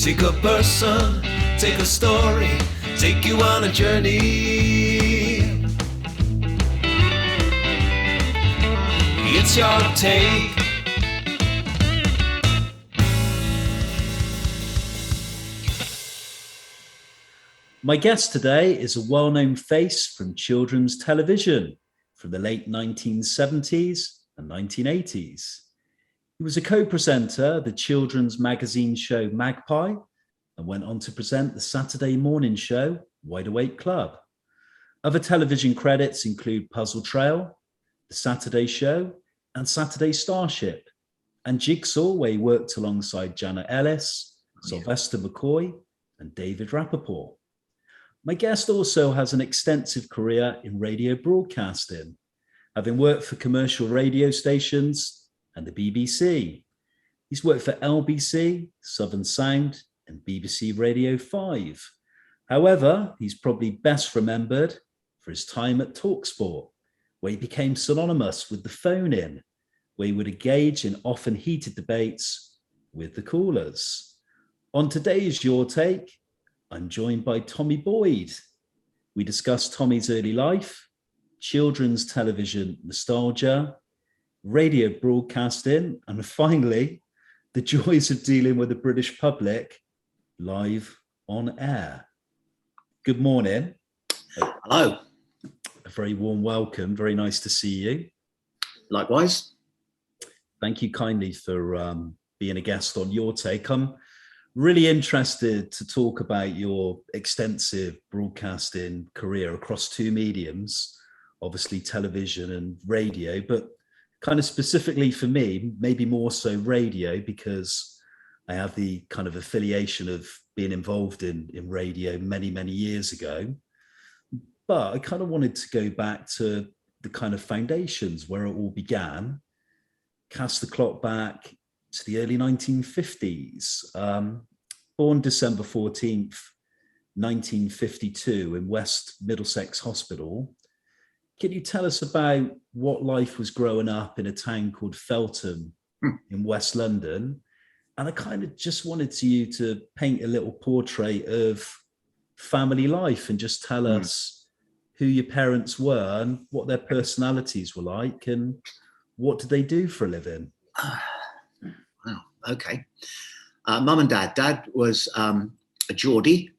Take a person, take a story, take you on a journey. It's your take. My guest today is a well-known face from children's television from the late 1970s and 1980s. He was a co-presenter of the children's magazine show Magpie and went on to present the Saturday morning show Wide Awake Club. Other television credits include Puzzle Trail, The Saturday Show, and Saturday Starship, and Jigsaw, where he worked alongside Janet Ellis, Sylvester McCoy, and David Rappaport. My guest also has an extensive career in radio broadcasting, having worked for commercial radio stations and the BBC. He's worked for LBC, Southern Sound, and BBC Radio 5. However, he's probably best remembered for his time at TalkSport, where he became synonymous with the phonein, where he would engage in often heated debates with the callers. On today's Your Take, I'm joined by Tommy Boyd. We discuss Tommy's early life, children's television nostalgia, radio broadcasting, and finally, the joys of dealing with the British public live on air. Good morning. Hello. A very warm welcome. Very nice to see you. Likewise. Thank you kindly for being a guest on Your Take. I'm really interested to talk about your extensive broadcasting career across two mediums, obviously television and radio, but kind of specifically for me, maybe more so radio, because I have the kind of affiliation of being involved in radio many, many years ago. But I kind of wanted to go back to the kind of foundations where it all began, cast the clock back to the early 1950s. Born December 14th, 1952 in West Middlesex Hospital. Can you tell us about what life was growing up in a town called Feltham in West London? And I kind of just wanted you to paint a little portrait of family life and just tell us who your parents were and what their personalities were like and what did they do for a living? Wow, okay. Mum and Dad. Dad was a Geordie,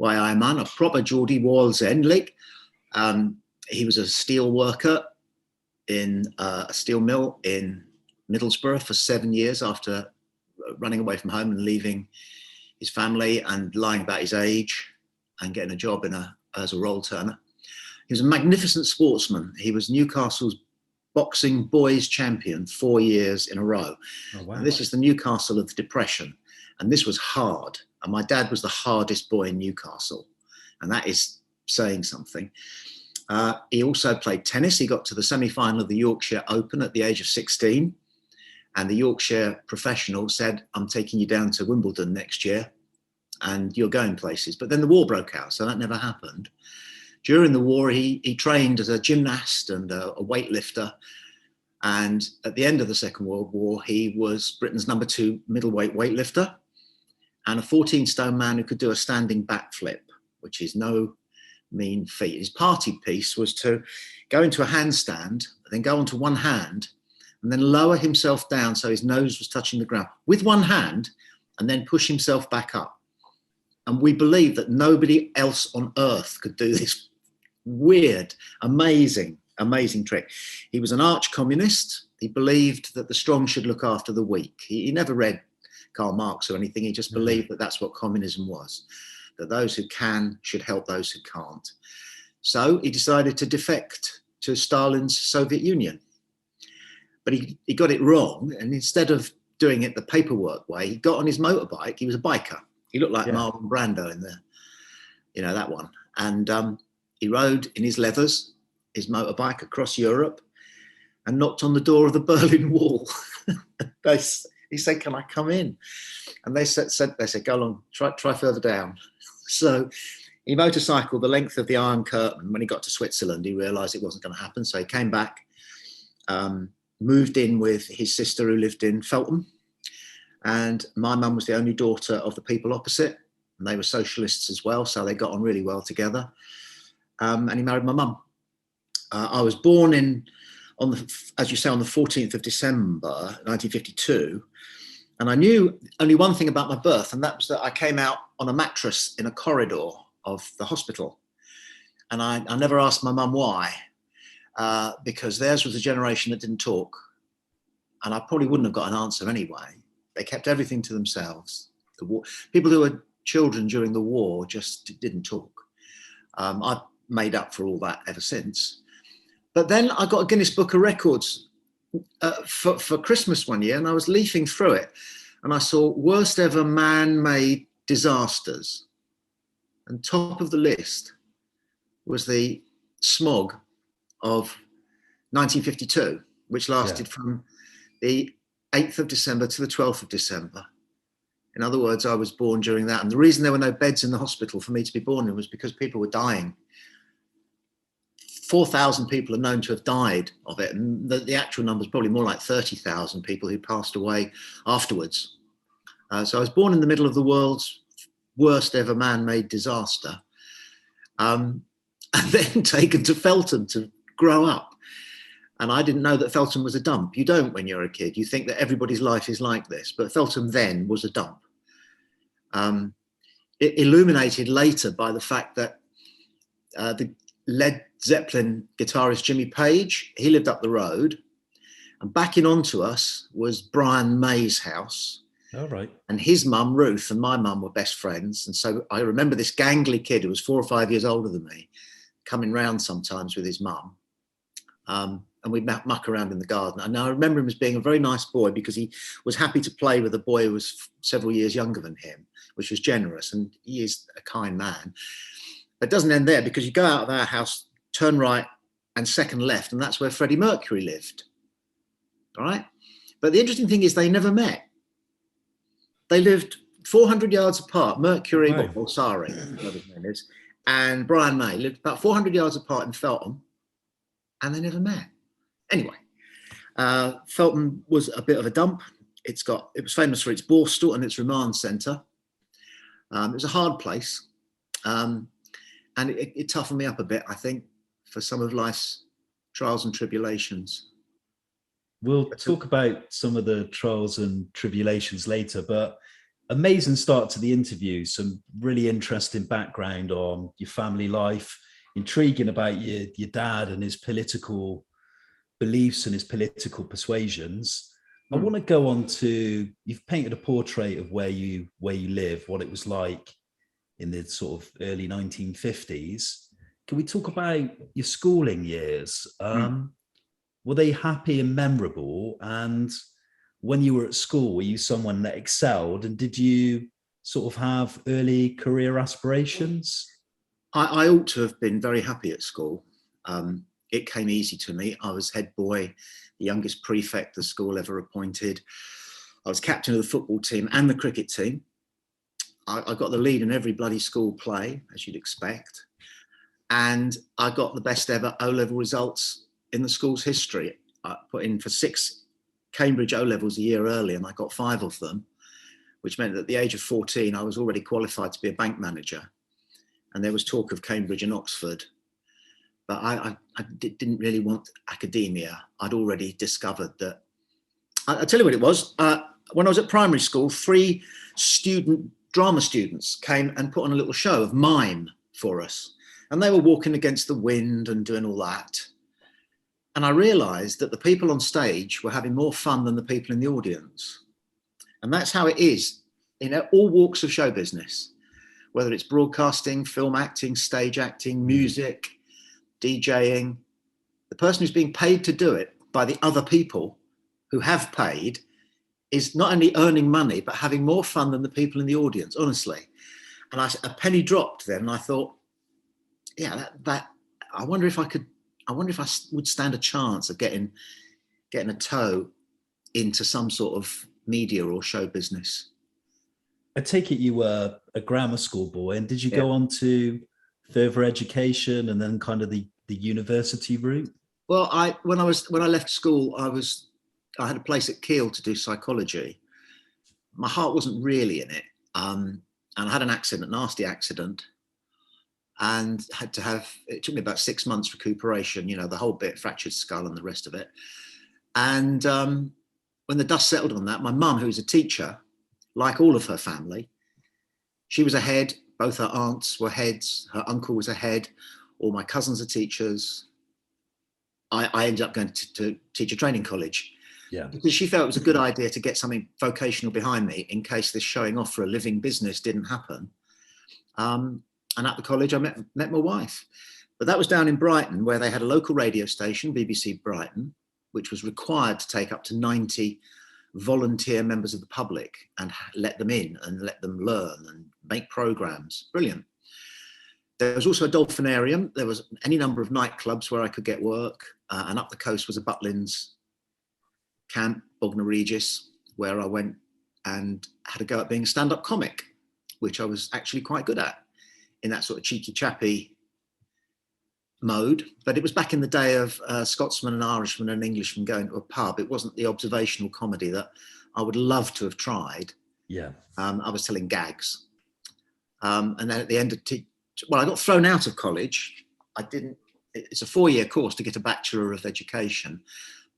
a proper Geordie Wall's End. He was a steel worker in a steel mill in Middlesbrough for 7 years after running away from home and leaving his family and lying about his age and getting a job as a roll turner. He was a magnificent sportsman. He was Newcastle's boxing boys champion 4 years in a row. Oh, wow. This is the Newcastle of the Depression, and this was hard. And my dad was the hardest boy in Newcastle, and that is saying something. He also played tennis. He got to the semi-final of the Yorkshire Open at the age of 16, and the Yorkshire professional said, "I'm taking you down to Wimbledon next year, and you're going places." But then the war broke out, so that never happened. During the war, he trained as a gymnast and a weightlifter. And at the end of the Second World War, he was Britain's number 2 middleweight weightlifter and a 14-stone man who could do a standing backflip, which is no mean feat. His party piece was to go into a handstand, then go onto one hand, and then lower himself down so his nose was touching the ground with one hand, and then push himself back up. And we believe that nobody else on earth could do this weird, amazing trick. He was an arch communist. He believed that the strong should look after the weak. He never read Karl Marx or anything. He just believed that that's what communism was, that those who can should help those who can't. So he decided to defect to Stalin's Soviet Union. But he got it wrong. And instead of doing it the paperwork way, he got on his motorbike. He was a biker. He looked like Marlon Brando in that one. And he rode in his leathers, his motorbike across Europe and knocked on the door of the Berlin Wall. He said, "Can I come in?" And they said, "Go along, try further down." So he motorcycled the length of the Iron Curtain. When he got to Switzerland, he realised it wasn't going to happen. So he came back, moved in with his sister who lived in Feltham. And my mum was the only daughter of the people opposite, and they were socialists as well, so they got on really well together. And he married my mum. I was born as you say, on the 14th of December, 1952. And I knew only one thing about my birth, and that was that I came out on a mattress in a corridor of the hospital. And I never asked my mum why, because theirs was a generation that didn't talk. And I probably wouldn't have got an answer anyway. They kept everything to themselves. People who were children during the war just didn't talk. I've made up for all that ever since. But then I got a Guinness Book of Records for Christmas one year, and I was leafing through it, and I saw worst ever man-made disasters. And top of the list was the smog of 1952, which lasted from the 8th of December to the 12th of December. In other words, I was born during that. And the reason there were no beds in the hospital for me to be born in was because people were dying. 4,000 people are known to have died of it. And the actual number is probably more like 30,000 people who passed away afterwards. So I was born in the middle of the world's worst ever man-made disaster. And then taken to Feltham to grow up. And I didn't know that Feltham was a dump. You don't when you're a kid. You think that everybody's life is like this. But Feltham then was a dump. It illuminated later by the fact that the Led Zeppelin guitarist Jimmy Page, he lived up the road. And backing onto us was Brian May's house. All right. And his mum, Ruth, and my mum were best friends. And so I remember this gangly kid who was 4 or 5 years older than me coming round sometimes with his mum. And we'd muck around in the garden. And I remember him as being a very nice boy because he was happy to play with a boy who was several years younger than him, which was generous. And he is a kind man. It doesn't end there because you go out of our house, turn right and second left, and that's where Freddie Mercury lived. All right. But the interesting thing is they never met. They lived 400 yards apart. Mercury, Balsari, whatever his name is, and Brian May lived about 400 yards apart in Feltham, and they never met. Anyway, Feltham was a bit of a dump. It was famous for its borstal and its remand centre. It was a hard place. And it toughened me up a bit, I think, for some of life's trials and tribulations. We'll talk about some of the trials and tribulations later, but amazing start to the interview. Some really interesting background on your family life, intriguing about your dad and his political beliefs and his political persuasions. I want to go on to, you've painted a portrait of where you live, what it was like in the sort of early 1950s. Can we talk about your schooling years? Were they happy and memorable? And when you were at school, were you someone that excelled? And did you sort of have early career aspirations? I ought to have been very happy at school. It came easy to me. I was head boy, the youngest prefect the school ever appointed. I was captain of the football team and the cricket team. I got the lead in every bloody school play, as you'd expect. And I got the best ever O-level results in the school's history. I put in for 6 Cambridge O-levels a year early, and I got 5 of them, which meant that at the age of 14, I was already qualified to be a bank manager. And there was talk of Cambridge and Oxford. But I didn't really want academia. I'd already discovered that. I'll tell you what it was. When I was at primary school, 3 drama students came and put on a little show of mime for us. And they were walking against the wind and doing all that. And I realized that the people on stage were having more fun than the people in the audience. And that's how it is in all walks of show business, whether it's broadcasting, film acting, stage acting, music, DJing. The person who's being paid to do it by the other people who have paid is not only earning money, but having more fun than the people in the audience, honestly. And a penny dropped then, and I thought, yeah, I wonder if I would stand a chance of getting a toe into some sort of media or show business. I take it you were a grammar school boy, and did you go on to further education and then kind of the university route? Well, when I left school, I had a place at Keele to do psychology, my heart wasn't really in it. And I had an accident, nasty accident, and had to have, it took me about 6 months recuperation, you know, the whole bit, fractured skull and the rest of it. And when the dust settled on that, my mum, who's a teacher, like all of her family, she was a head, both her aunts were heads, her uncle was a head, all my cousins are teachers. I ended up going to teacher training college. Yeah. Because she felt it was a good idea to get something vocational behind me in case this showing off for a living business didn't happen. And at the college, I met my wife. But that was down in Brighton, where they had a local radio station, BBC Brighton, which was required to take up to 90 volunteer members of the public and let them in and let them learn and make programs. Brilliant. There was also a dolphinarium. There was any number of nightclubs where I could get work. And up the coast was a Butlins camp, Bognor Regis, where I went and had a go at being a stand-up comic, which I was actually quite good at in that sort of cheeky chappy mode. But it was back in the day of Scotsman and Irishman and Englishman going to a pub. It wasn't the observational comedy that I would love to have tried. Yeah. I was telling gags. And then at the end of I got thrown out of college. It's a 4-year course to get a Bachelor of Education,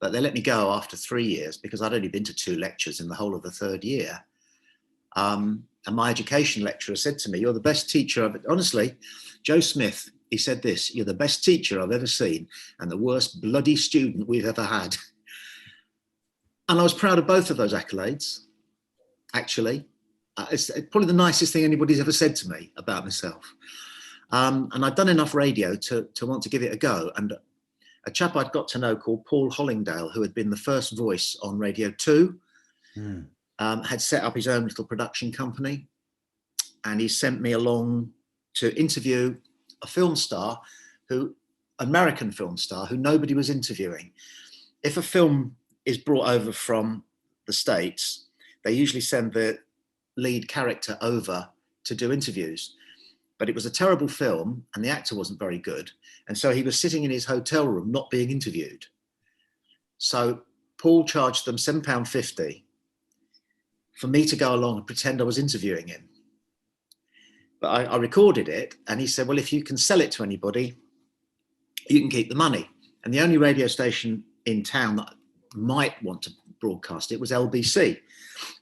but they let me go after 3 years because I'd only been to 2 lectures in the whole of the 3rd year. And my education lecturer said to me, "You're the best teacher honestly, Joe Smith," he said this, "you're the best teacher I've ever seen and the worst bloody student we've ever had." And I was proud of both of those accolades, actually. It's probably the nicest thing anybody's ever said to me about myself. And I'd done enough radio to want to give it a go. And a chap I'd got to know called Paul Hollingdale, who had been the first voice on Radio 2, had set up his own little production company. And he sent me along to interview a film star, American film star, who nobody was interviewing. If a film is brought over from the States, they usually send the lead character over to do interviews. But it was a terrible film and the actor wasn't very good. And so he was sitting in his hotel room not being interviewed. So Paul charged them £7.50 for me to go along and pretend I was interviewing him. But I recorded it and he said, "Well, if you can sell it to anybody, you can keep the money." And the only radio station in town that might want to broadcast it was LBC,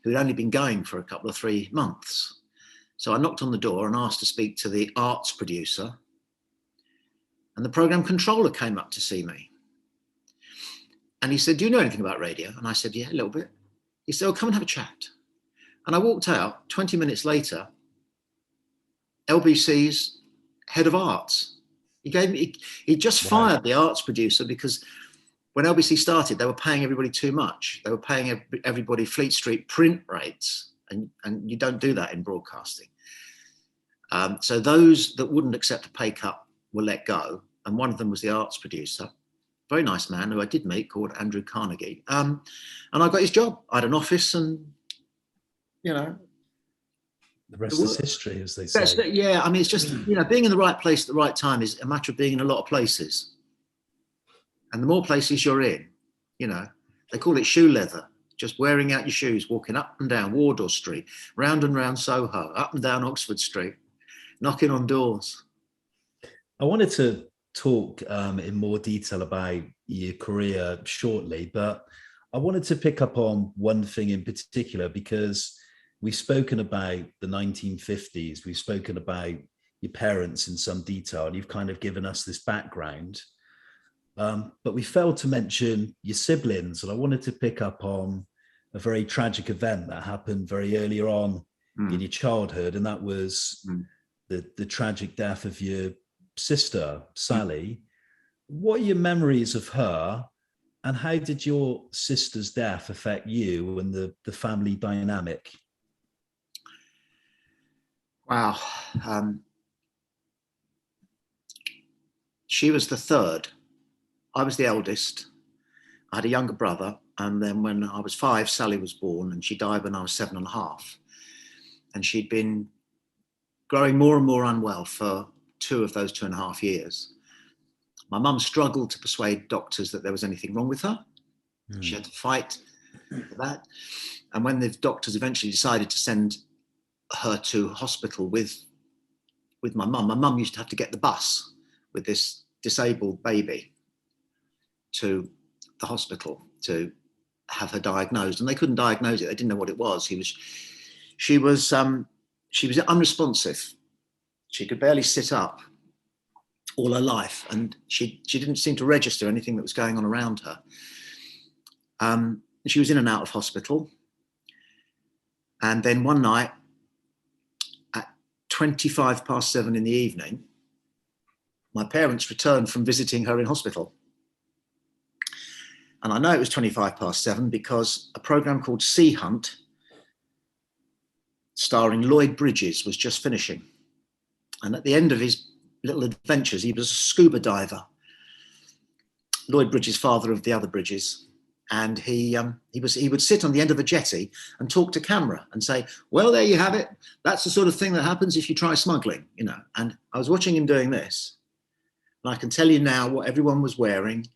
who had only been going for a couple of 3 months. So I knocked on the door and asked to speak to the arts producer, and the program controller came up to see me. And he said, "Do you know anything about radio?" And I said, "Yeah, a little bit." He said, "Oh, come and have a chat." And I walked out. 20 minutes later, LBC's head of arts. He just fired the arts producer because when LBC started, they were paying everybody too much. They were paying everybody Fleet Street print rates. And you don't do that in broadcasting. So those that wouldn't accept a pay cut were let go. And one of them was the arts producer, very nice man who I did meet called Andrew Carnegie. And I got his job. I had an office and, you know. The rest is history, as they say. Yeah, I mean, it's just, you know, being in the right place at the right time is a matter of being in a lot of places. And the more places you're in, you know, they call it shoe leather. Just wearing out your shoes, walking up and down Wardour Street, round and round Soho, up and down Oxford Street, knocking on doors. I wanted to talk in more detail about your career shortly, but I wanted to pick up on one thing in particular, because we've spoken about the 1950s, we've spoken about your parents in some detail, and you've kind of given us this background. But we failed to mention your siblings, and I wanted to pick up on a very tragic event that happened very earlier on in your childhood, and that was the tragic death of your sister, Sally. What are your memories of her, and how did your sister's death affect you and the family dynamic? Wow. She was the third. I was the eldest. I had a younger brother. And then when I was 5, Sally was born, and she died when I was 7.5. And she'd been growing more and more unwell for 2 of those 2.5 years. My mum struggled to persuade doctors that there was anything wrong with her. She had to fight for that. And when the doctors eventually decided to send her to hospital with my mum used to have to get the bus with this disabled baby to the hospital to have her diagnosed, and they couldn't diagnose it. They didn't know what it was. She was unresponsive. She could barely sit up all her life, and she didn't seem to register anything that was going on around her. She was in and out of hospital. And then one night at 7:25 in the evening, my parents returned from visiting her in hospital. And I know it was 7:25 because a program called Sea Hunt, starring Lloyd Bridges, was just finishing. And at the end of his little adventures, he was a scuba diver. Lloyd Bridges, father of the other Bridges. And he would sit on the end of a jetty and talk to camera and say, well, there you have it. That's the sort of thing that happens if you try smuggling, you know. And I was watching him doing this. And I can tell you now what everyone was wearing.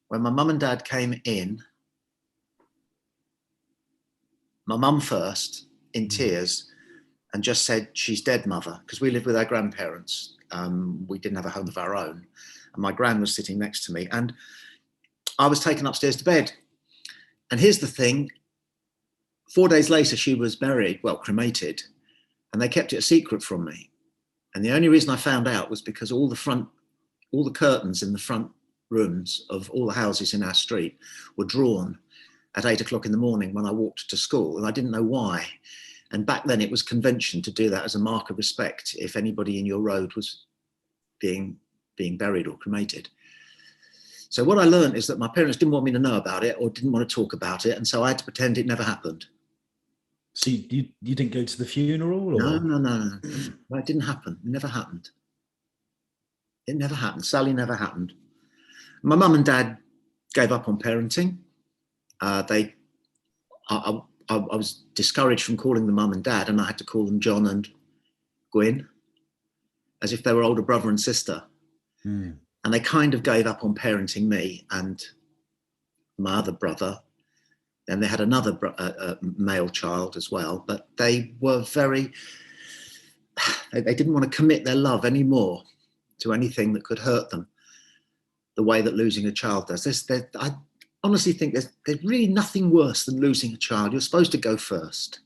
When my mum and dad came in, my mum first, in tears, and just said, she's dead, mother, because we lived with our grandparents. We didn't have a home of our own. And my gran was sitting next to me. And I was taken upstairs to bed. And here's the thing. 4 days later, she was buried, well, cremated, and they kept it a secret from me. And the only reason I found out was because all the curtains in the front rooms of all the houses in our street were drawn at 8 o'clock in the morning when I walked to school, and I didn't know why. And back then it was convention to do that as a mark of respect if anybody in your road was being buried or cremated. So what I learned is that my parents didn't want me to know about it or didn't want to talk about it, and so I had to pretend it never happened. So you didn't go to the funeral? Or? No. It didn't happen. It never happened. It never happened. Sally never happened. My mum and dad gave up on parenting. I was discouraged from calling them mum and dad, and I had to call them John and Gwyn, as if they were older brother and sister. And they kind of gave up on parenting me and my other brother. And they had another male child as well, but they were they didn't want to commit their love anymore to anything that could hurt them the way that losing a child does. I honestly think there's really nothing worse than losing a child. You're supposed to go first.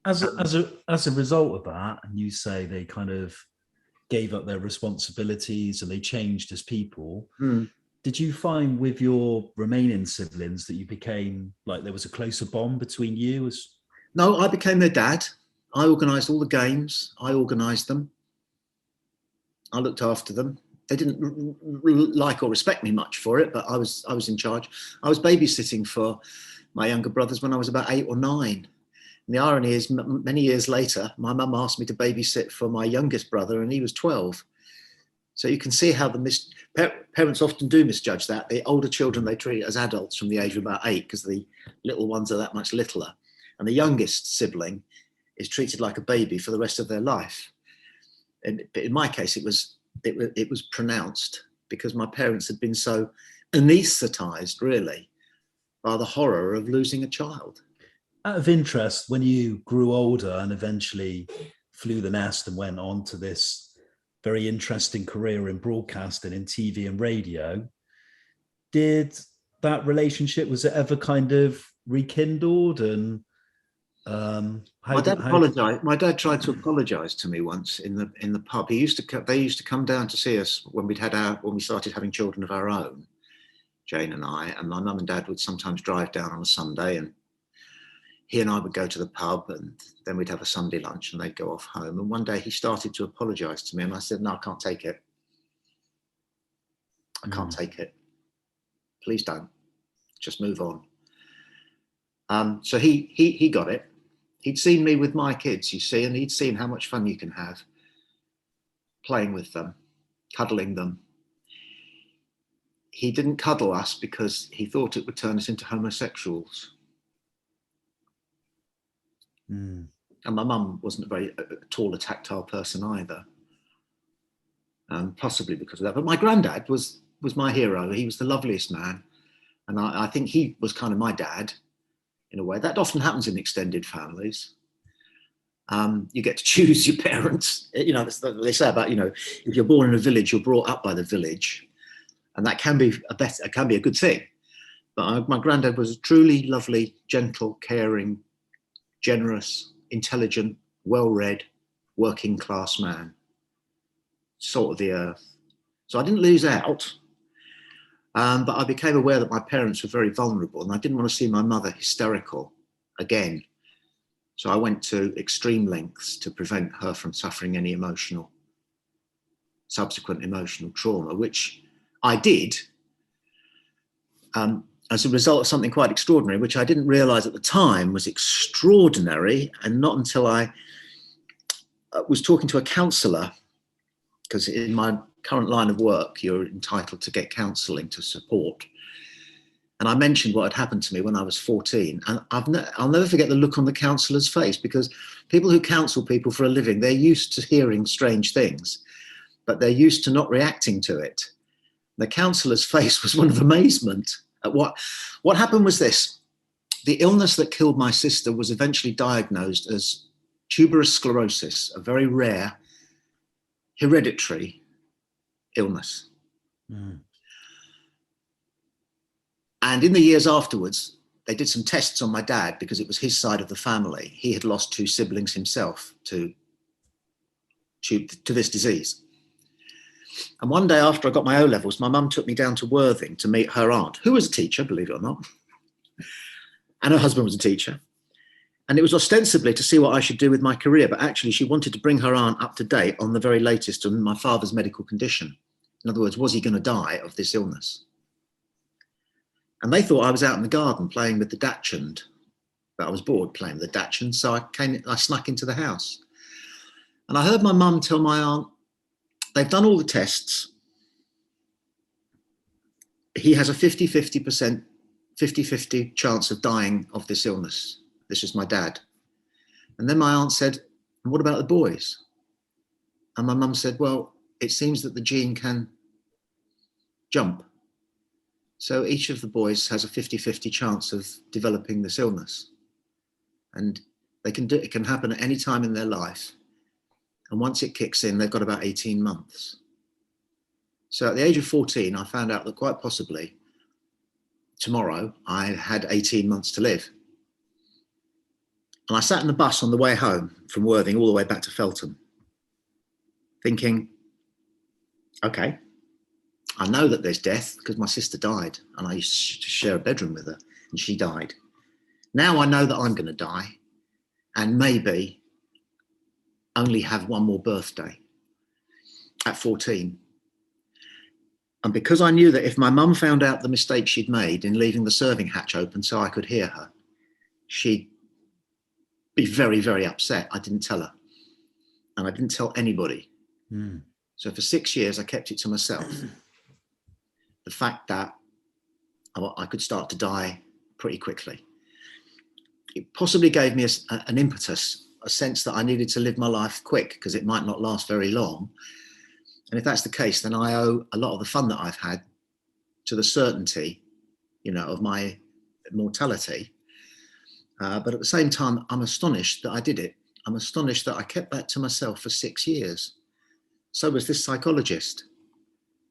As a result of that, and you say they kind of gave up their responsibilities and they changed as people. Did you find with your remaining siblings that you became, like, there was a closer bond between you? No, I became their dad. I organised all the games. I organised them. I looked after them. They didn't like or respect me much for it, but I was in charge. I was babysitting for my younger brothers when I was about 8 or 9. And the irony is, many years later, my mum asked me to babysit for my youngest brother, and he was 12. So you can see how parents often do misjudge that. The older children, they treat as adults from the age of about 8 because the little ones are that much littler. And the youngest sibling is treated like a baby for the rest of their life. And in my case, it was pronounced because my parents had been so anaesthetized, really, by the horror of losing a child. Out of interest, when you grew older and eventually flew the nest and went on to this very interesting career in broadcasting, in TV and radio, did that relationship, was it ever kind of rekindled? And my dad apologized. My dad tried to apologize to me once in the pub. They used to come down to see us when we started having children of our own, Jane and I, and my mum and dad would sometimes drive down on a Sunday, and he and I would go to the pub, and then we'd have a Sunday lunch and they'd go off home. And one day he started to apologize to me, and I said, no, I can't take it. I can't take it. Please don't. Just move on. So he got it. He'd seen me with my kids, you see, and he'd seen how much fun you can have playing with them, cuddling them. He didn't cuddle us because he thought it would turn us into homosexuals. And my mum wasn't a very tall, tactile person either, possibly because of that. But my granddad was my hero. He was the loveliest man. And I think he was kind of my dad in a way. That often happens in extended families. You get to choose your parents. You know, that's what they say about, you know, if you're born in a village, you're brought up by the village. And that can be a good thing. But my granddad was a truly lovely, gentle, caring, generous, intelligent, well-read, working class man, salt of the earth. So I didn't lose out, but I became aware that my parents were very vulnerable and I didn't want to see my mother hysterical again. So I went to extreme lengths to prevent her from suffering any subsequent emotional trauma, which I did as a result of something quite extraordinary, which I didn't realize at the time was extraordinary. And not until I was talking to a counsellor, because in my current line of work, you're entitled to get counselling to support. And I mentioned what had happened to me when I was 14. And I'll never forget the look on the counsellor's face, because people who counsel people for a living, they're used to hearing strange things, but they're used to not reacting to it. The counsellor's face was one of amazement at what happened was this. The illness that killed my sister was eventually diagnosed as tuberous sclerosis, a very rare hereditary illness. Mm. And in the years afterwards, they did some tests on my dad because it was his side of the family. He had lost 2 siblings himself to this disease. And one day after I got my O-levels, my mum took me down to Worthing to meet her aunt, who was a teacher, believe it or not. And her husband was a teacher. And it was ostensibly to see what I should do with my career, but actually she wanted to bring her aunt up to date on the very latest on my father's medical condition. In other words, was he going to die of this illness? And they thought I was out in the garden playing with the Dachshund, but I was bored playing with the Dachshund, so I snuck into the house. And I heard my mum tell my aunt, they've done all the tests. He has a 50-50 chance of dying of this illness. This is my dad. And then my aunt said, and what about the boys? And my mum said, well, it seems that the gene can jump. So each of the boys has a 50-50 chance of developing this illness. And it can happen at any time in their life. And once it kicks in, they've got about 18 months. So at the age of 14, I found out that quite possibly tomorrow I had 18 months to live. And I sat in the bus on the way home from Worthing all the way back to Feltham, thinking, okay, I know that there's death because my sister died and I used to share a bedroom with her and she died. Now I know that I'm going to die and maybe only have one more birthday at 14. And because I knew that if my mum found out the mistake she'd made in leaving the serving hatch open so I could hear her, she'd be very, very upset. I didn't tell her. And I didn't tell anybody. Mm. So for 6 years, I kept it to myself. The fact that I could start to die pretty quickly. It possibly gave me an impetus, a sense that I needed to live my life quick because it might not last very long. And if that's the case, then I owe a lot of the fun that I've had to the certainty, of my mortality. But at the same time, I'm astonished that I did it. I'm astonished that I kept that to myself for 6 years. So was this psychologist.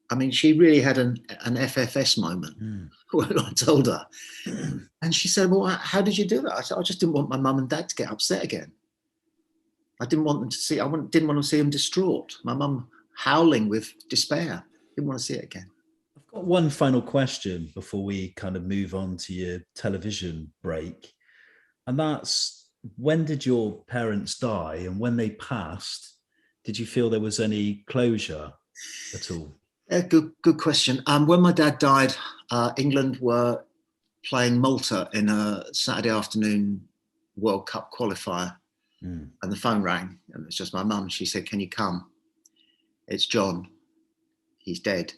I mean, she really had an FFS moment when I told her. And she said, well, how did you do that? I said, I just didn't want my mum and dad to get upset again. I didn't want them to see, didn't want to see them distraught. My mum howling with despair. Didn't want to see it again. I've got one final question before we kind of move on to your television break. And that's, when did your parents die? And when they passed, did you feel there was any closure at all? Yeah, good question. When my dad died, England were playing Malta in a Saturday afternoon World Cup qualifier. And the phone rang, and it was just my mum. She said, can you come? It's John. He's dead.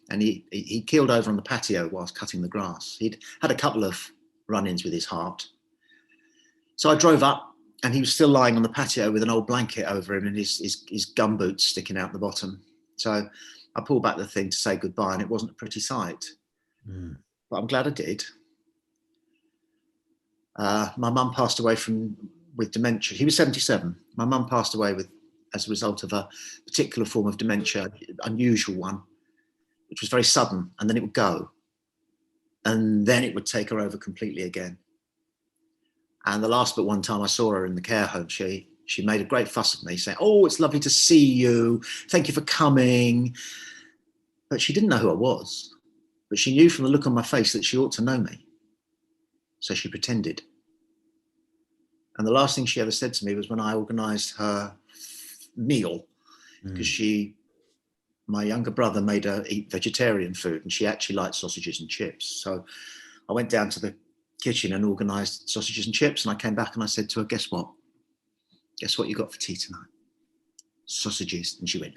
And he keeled over on the patio whilst cutting the grass. He'd had a couple of run-ins with his heart. So I drove up, and he was still lying on the patio with an old blanket over him and his gumboots sticking out the bottom. So I pulled back the thing to say goodbye, and it wasn't a pretty sight. but I'm glad I did. My mum passed away with dementia. He was 77. My mum passed away as a result of a particular form of dementia, unusual one, which was very sudden, and then it would go. And then it would take her over completely again. And the last but one time I saw her in the care home, she made a great fuss of me, saying, "Oh, it's lovely to see you. Thank you for coming." But she didn't know who I was. But she knew from the look on my face that she ought to know me. So she pretended. And the last thing she ever said to me was when I organised her meal, because my younger brother made her eat vegetarian food, and she actually liked sausages and chips. So I went down to the kitchen and organised sausages and chips, and I came back and I said to her, "Guess what? Guess what you got for tea tonight? Sausages." And she went,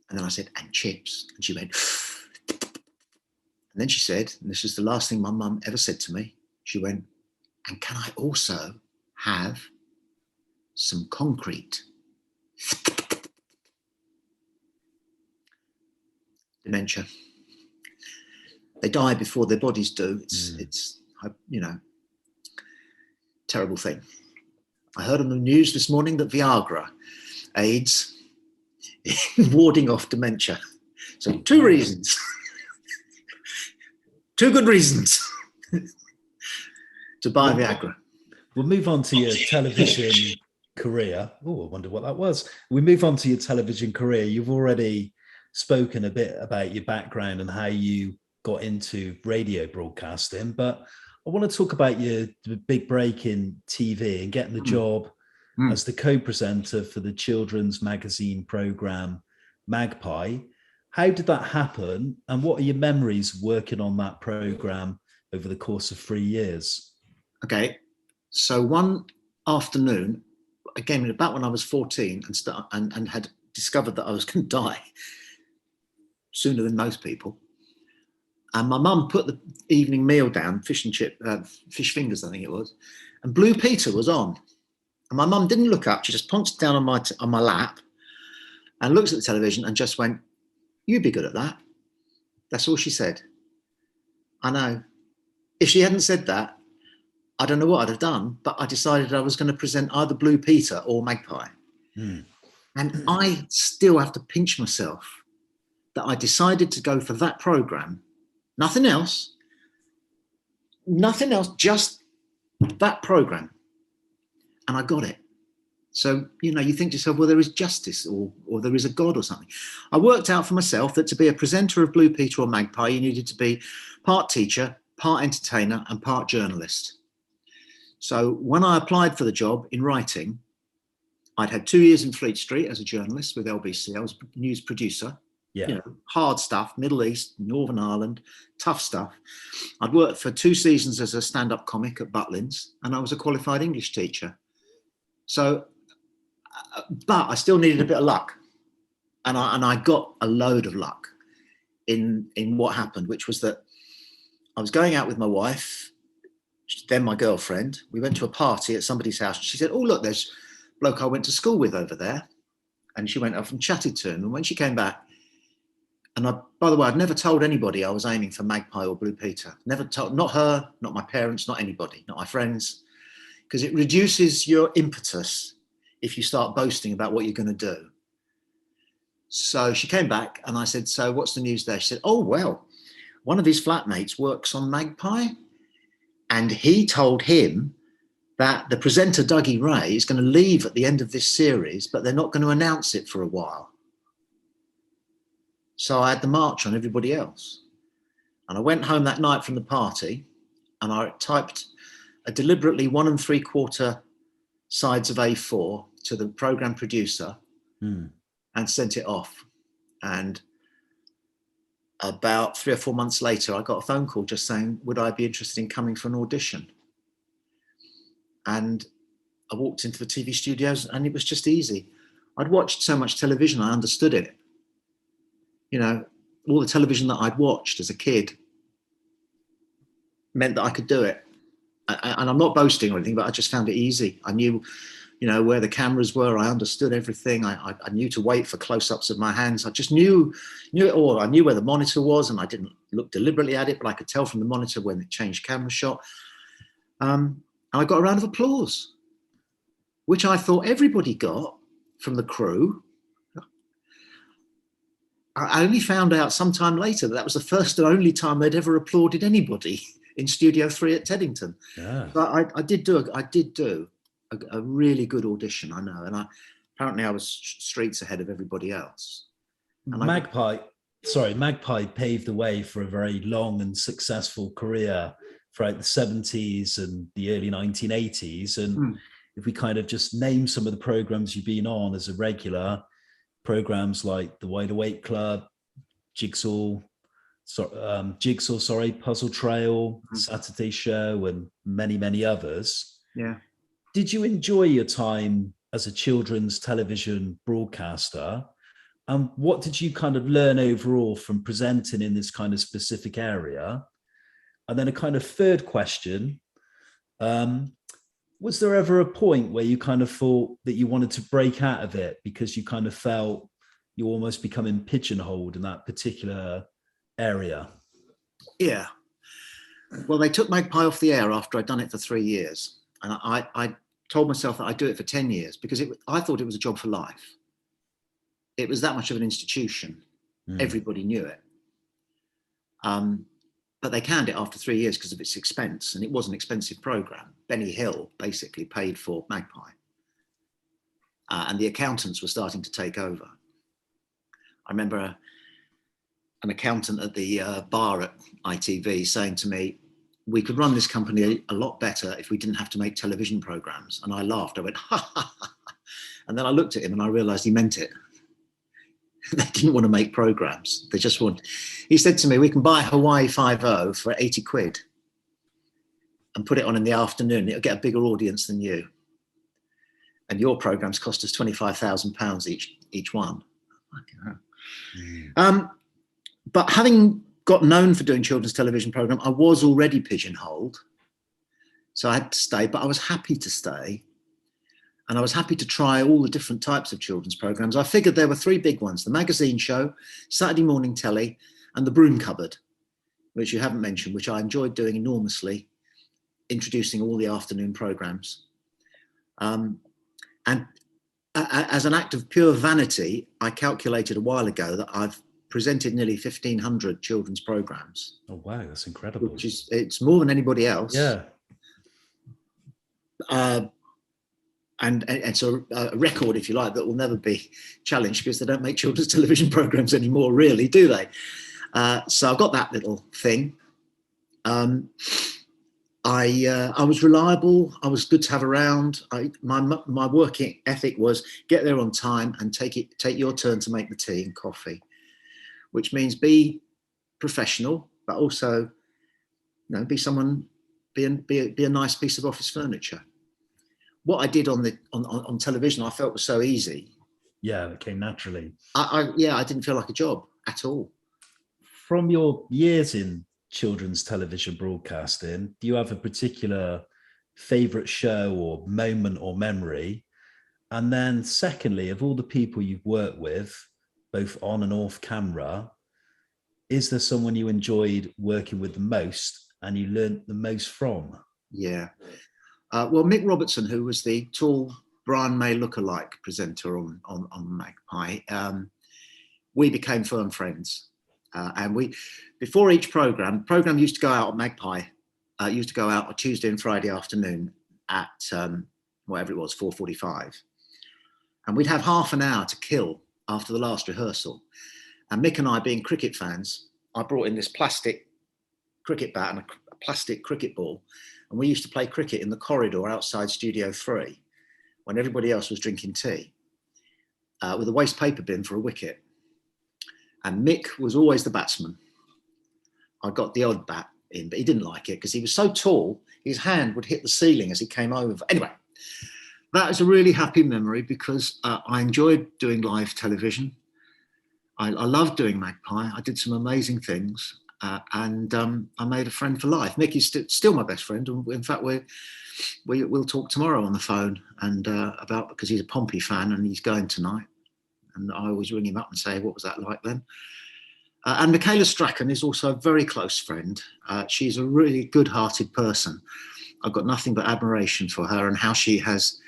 and then I said, "And chips." And she went, and then she said, and this is the last thing my mum ever said to me, she went, "And can I also have some concrete?" Dementia. They die before their bodies do. It's terrible thing. I heard on the news this morning that Viagra aids in warding off dementia. So 2 reasons. 2 good reasons to buy Viagra. We'll move on to your television career. Oh, I wonder what that was. We move on to your television career. You've already spoken a bit about your background and how you got into radio broadcasting, but I want to talk about your big break in TV and getting the job as the co-presenter for the children's magazine program Magpie. How did that happen, and what are your memories working on that program over the course of 3 years? Okay, so one afternoon, again about when I was 14 and had discovered that I was going to die sooner than most people, and my mum put the evening meal down, fish fingers I think it was, and Blue Peter was on, and my mum didn't look up. She just plunked it down on my lap and looked at the television and just went, "You'd be good at that." That's all she said. I know. If she hadn't said that, I don't know what I'd have done, but I decided I was going to present either Blue Peter or Magpie. And I still have to pinch myself that I decided to go for that program. Nothing else, just that program. And I got it. So, you think to yourself, well, there is justice or there is a God or something. I worked out for myself that to be a presenter of Blue Peter or Magpie, you needed to be part teacher, part entertainer, and part journalist. So when I applied for the job in writing, I'd had 2 years in Fleet Street as a journalist with LBC. I was a news producer. Yeah. Hard stuff, Middle East, Northern Ireland, tough stuff. I'd worked for 2 seasons as a stand-up comic at Butlins, and I was a qualified English teacher. So, but I still needed a bit of luck. And I got a load of luck in what happened, which was that I was going out with my wife, then my girlfriend. We went to a party at somebody's house. She said, "Oh, look, there's a bloke I went to school with over there." And she went off and chatted to him. And when she came back, and by the way, I'd never told anybody I was aiming for Magpie or Blue Peter. Never told, not her, not my parents, not anybody, not my friends, because it reduces your impetus if you start boasting about what you're going to do. So she came back and I said, "So what's the news there?" She said, "Oh, well, one of his flatmates works on Magpie, and he told him that the presenter, Dougie Ray, is going to leave at the end of this series, but they're not going to announce it for a while." So I had the march on everybody else. And I went home that night from the party and I typed a deliberately 1 3/4 sides of A4 to the program producer and sent it off. And about 3 or 4 months later, I got a phone call just saying, would I be interested in coming for an audition? And I walked into the TV studios and it was just easy. I'd watched so much television, I understood it. All the television that I'd watched as a kid meant that I could do it. And I'm not boasting or anything, but I just found it easy. I knew you know, where the cameras were. I understood everything. I knew to wait for close-ups of my hands. I just knew it all. I knew where the monitor was, and I didn't look deliberately at it, but I could tell from the monitor when it changed camera shot. And I got a round of applause, which I thought everybody got from the crew. I only found out sometime later that was the first and only time they'd ever applauded anybody in Studio 3 at Teddington. Yeah. But I did do a really good audition, I know, and apparently I was streets ahead of everybody else. And Magpie paved the way for a very long and successful career throughout the 70s and the early 1980s. And if we kind of just name some of the programs you've been on as a regular, programs like the Wide Awake Club, Jigsaw, Puzzle Trail, Saturday Show, and many, many others. Yeah. Did you enjoy your time as a children's television broadcaster? And what did you kind of learn overall from presenting in this kind of specific area? And then a kind of third question, was there ever a point where you kind of thought that you wanted to break out of it because you kind of felt you almost becoming pigeonholed in that particular area? Yeah. Well, they took Magpie off the air after I'd done it for 3 years. And I told myself that I'd do it for 10 years because I thought it was a job for life. It was that much of an institution. Everybody knew it. But they canned it after 3 years because of its expense, and it was an expensive program. Benny Hill basically paid for Magpie, and the accountants were starting to take over. I remember an accountant at the bar at ITV saying to me, "We could run this company a lot better if we didn't have to make television programs." And I laughed. I went, "Ha ha ha!" And then I looked at him and I realised he meant it. They didn't want to make programs. They just want. He said to me, "We can buy Hawaii 5-0 for 80 quid and put it on in the afternoon. It'll get a bigger audience than you. And your programs cost us £25,000 each one." But having got known for doing children's television program, I was already pigeonholed. So I had to stay, but I was happy to stay. And I was happy to try all the different types of children's programs. I figured there were 3 big ones: the magazine show, Saturday morning telly, and the broom cupboard, which you haven't mentioned, which I enjoyed doing enormously, introducing all the afternoon programs. And as an act of pure vanity, I calculated a while ago that I've presented nearly 1,500 children's programs. Oh, wow, that's incredible. It's more than anybody else. Yeah. And it's a record, if you like, that will never be challenged because they don't make children's television programs anymore, really, do they? So I've got that little thing. I was reliable. I was good to have around. My working ethic was get there on time and take your turn to make the tea and coffee, which means be professional, but also, be a nice piece of office furniture. What I did on television, I felt was so easy. Yeah, it came naturally. I didn't feel like a job at all. From your years in children's television broadcasting, do you have a particular favorite show or moment or memory? And then secondly, of all the people you've worked with, both on and off camera, is there someone you enjoyed working with the most and you learned the most from? Yeah. Well, Mick Robertson, who was the tall Brian May lookalike presenter on Magpie, we became firm friends. And before each program used to go out on Magpie, used to go out on Tuesday and Friday afternoon at whatever it was, 4:45. And we'd have half an hour to kill after the last rehearsal. And Mick and I, being cricket fans, I brought in this plastic cricket bat and a plastic cricket ball. And we used to play cricket in the corridor outside Studio 3 when everybody else was drinking tea with a waste paper bin for a wicket. And Mick was always the batsman. I got the odd bat in, but he didn't like it because he was so tall, his hand would hit the ceiling as he came over. Anyway, that is a really happy memory because I enjoyed doing live television. I loved doing Magpie. I did some amazing things. and I made a friend for life. Mickey's still my best friend. In fact, we'll talk tomorrow on the phone and about, because he's a Pompey fan and he's going tonight. And I always ring him up and say, what was that like then? And Michaela Strachan is also a very close friend. She's a really good-hearted person. I've got nothing but admiration for her and how she has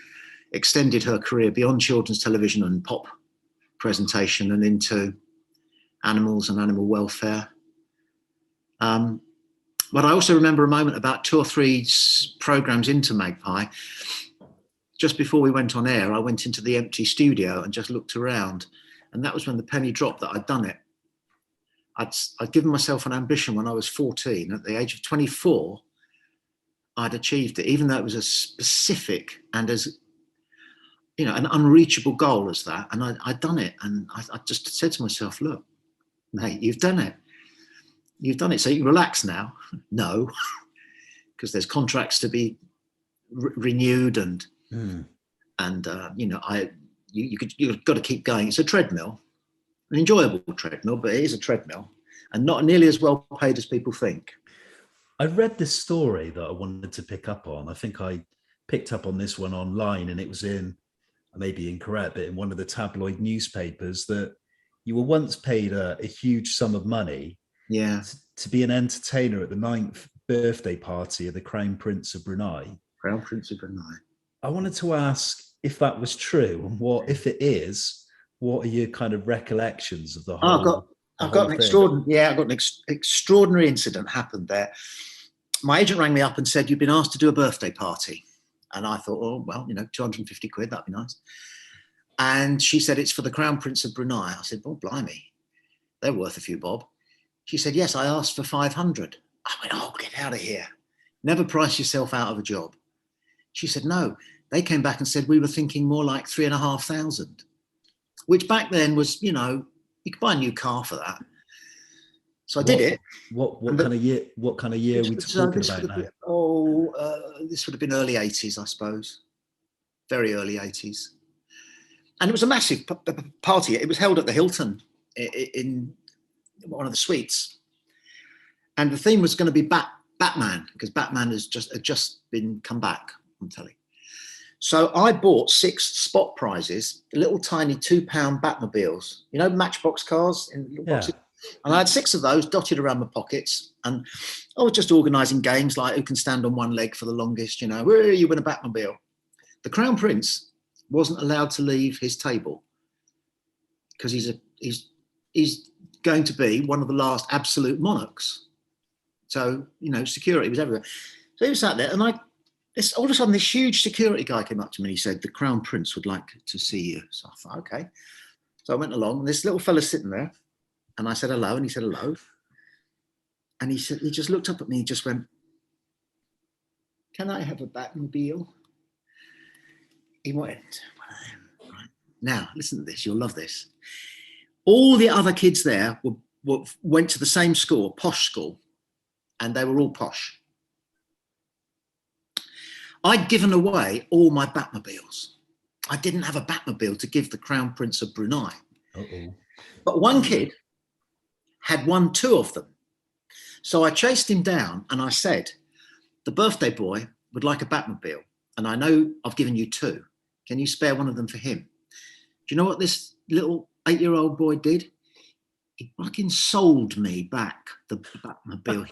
extended her career beyond children's television and pop presentation and into animals and animal welfare. But I also remember a moment about 2 or 3 programs into Magpie. Just before we went on air, I went into the empty studio and just looked around. And that was when the penny dropped that I'd done it. I'd given myself an ambition when I was 14. At the age of 24, I'd achieved it, even though it was as specific and as, you know, an unreachable goal as that. And I'd done it. And I just said to myself, look, mate, you've done it. You've done it. So you can relax now. No, because there's contracts to be renewed and you know, you've got to keep going. It's a treadmill, an enjoyable treadmill, but it is a treadmill and not nearly as well paid as people think. I read this story that I wanted to pick up on. I think I picked up on this one online, and it was in, I may be incorrect, but in one of the tabloid newspapers, that you were once paid a huge sum of money to be an entertainer at the 9th birthday party of the Crown Prince of Brunei. Crown Prince of Brunei. I wanted to ask if that was true, and what, if it is, what are your kind of recollections of the whole? I've got an extraordinary incident happened there. My agent rang me up and said, you've been asked to do a birthday party. And I thought, oh, well, you know, 250 quid, that'd be nice. And she said, it's for the Crown Prince of Brunei. I said, oh, blimey, they're worth a few bob. She said, yes, I asked for 500. I went, oh, get out of here. Never price yourself out of a job. She said, no, they came back and said, we were thinking more like 3,500, which back then was, you know, you could buy a new car for that. So I did it. What kind of year? What kind of year are we talking about now? This would have been early 80s, I suppose. Very early 80s. And it was a massive party. It was held at the Hilton in one of the suites. And the theme was going to be Batman, because Batman has just been come back on telly. So I bought 6 spot prizes, little tiny £2 Batmobiles, you know, Matchbox cars in little boxes. And I had 6 of those dotted around my pockets. And I was just organising games like who can stand on one leg for the longest, you know, where you win a Batmobile. The Crown Prince wasn't allowed to leave his table because he's going to be one of the last absolute monarchs. So, you know, security was everywhere. So he was sat there, and all of a sudden this huge security guy came up to me and he said, the Crown Prince would like to see you. So I thought, okay. So I went along, and this little fella sitting there, and I said hello, and he said hello. And he just looked up at me and just went, can I have a Batmobile? He went, right. Now, listen to this, you'll love this. All the other kids there went to the same school, posh school, and they were all posh. I'd given away all my Batmobiles. I didn't have a Batmobile to give the Crown Prince of Brunei. Uh-oh. But one kid had won 2 of them. So I chased him down and I said, the birthday boy would like a Batmobile, and I know I've given you 2. Can you spare one of them for him? Do you know what this little 8-year-old boy did? He fucking sold me back the Batmobile.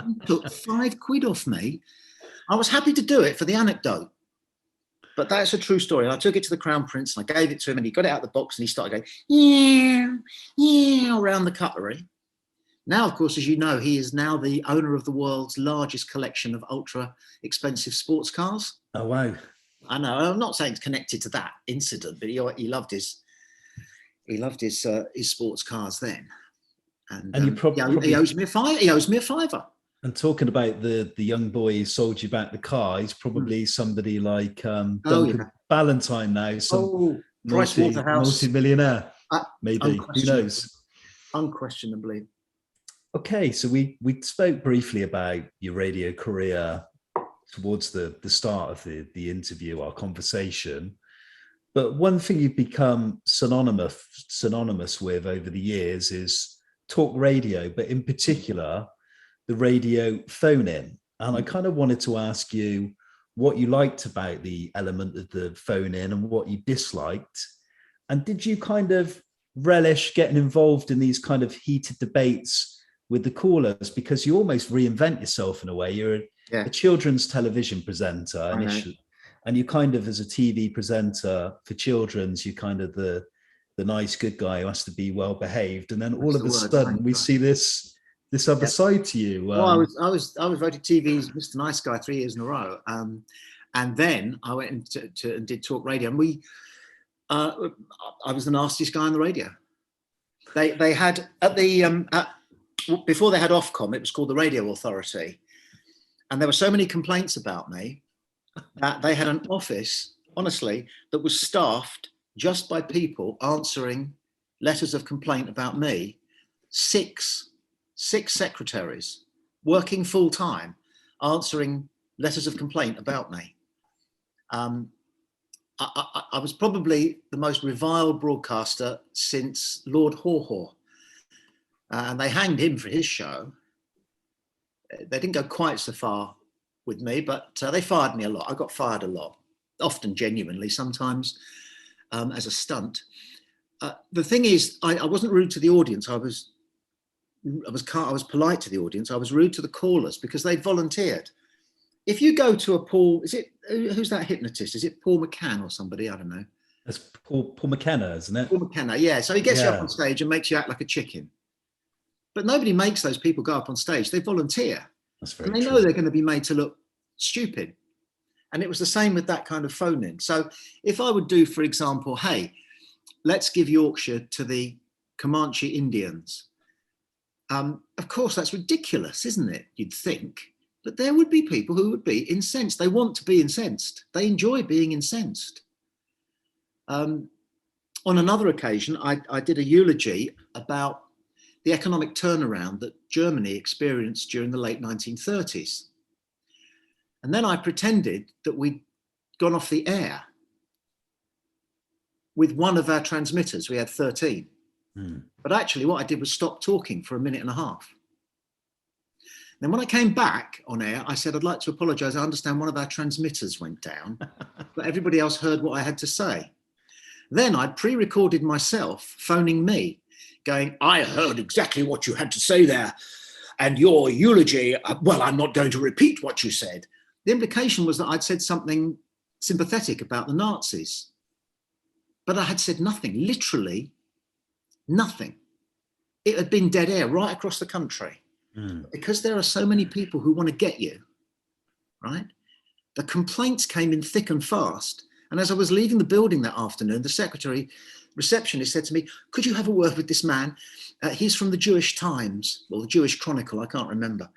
He took 5 quid off me. I was happy to do it for the anecdote, but that's a true story. I took it to the Crown Prince and I gave it to him, and he got it out of the box and he started going, yeah, around the cutlery. Now, of course, as you know, he is now the owner of the world's largest collection of ultra expensive sports cars. Oh, wow. I know. I'm not saying it's connected to that incident, but he loved his sports cars then. And you probably he owes me a fiver. He owes me a fiver. And talking about the young boy who sold you back the car, he's probably somebody like Duncan Ballantyne now, some multi-millionaire, maybe. Who knows? Unquestionably. Okay, so we spoke briefly about your radio career towards the start of the interview, our conversation. But one thing you've become synonymous with over the years is talk radio, but in particular, the radio phone-in. And I kind of wanted to ask you what you liked about the element of the phone-in and what you disliked. And did you kind of relish getting involved in these kind of heated debates with the callers? Because you almost reinvent yourself in a way. You're a children's television presenter initially, and you kind of, as a TV presenter for children's, you kind of the nice good guy who has to be well behaved, and then all of a sudden we see this other side to you. Well, I was voted TV's Mr. Nice Guy 3 years in a row, and then I went and did talk radio, and I was the nastiest guy on the radio. They had before they had Ofcom, it was called the Radio Authority, and there were so many complaints about me that they had an office, honestly, that was staffed just by people answering letters of complaint about me. Six secretaries working full time, answering letters of complaint about me. I was probably the most reviled broadcaster since Lord Haw-Haw, and they hanged him for his show. They didn't go quite so far with me, but they fired me a lot. I got fired a lot, often genuinely, sometimes as a stunt. The thing is, I wasn't rude to the audience. I was polite to the audience. I was rude to the callers because they volunteered. If you go to who's that hypnotist? Is it Paul McCann or somebody? I don't know. That's Paul McKenna, isn't it? Paul McKenna, yeah. So he gets you up on stage and makes you act like a chicken. But nobody makes those people go up on stage. They volunteer. That's very and they know they're going to be made to look stupid. And it was the same with that kind of phone-in. So if I would do, for example, hey, let's give Yorkshire to the Comanche Indians. Of course, that's ridiculous, isn't it? You'd think. But there would be people who would be incensed. They want to be incensed. They enjoy being incensed. On another occasion, I did a eulogy about the economic turnaround that Germany experienced during the late 1930s. And then I pretended that we'd gone off the air with one of our transmitters. We had 13. But actually what I did was stop talking for a minute and a half. Then when I came back on air, I said, I'd like to apologise. I understand one of our transmitters went down, but everybody else heard what I had to say. Then I'd pre-recorded myself phoning me, going, I heard exactly what you had to say there. And your eulogy, well, I'm not going to repeat what you said. The implication was that I'd said something sympathetic about the Nazis. But I had said nothing, literally nothing. It had been dead air right across the country. Because there are so many people who want to get you, right? The complaints came in thick and fast. And as I was leaving the building that afternoon, the receptionist said to me, could you have a word with this man? He's from the Jewish Times, or the Jewish Chronicle, I can't remember.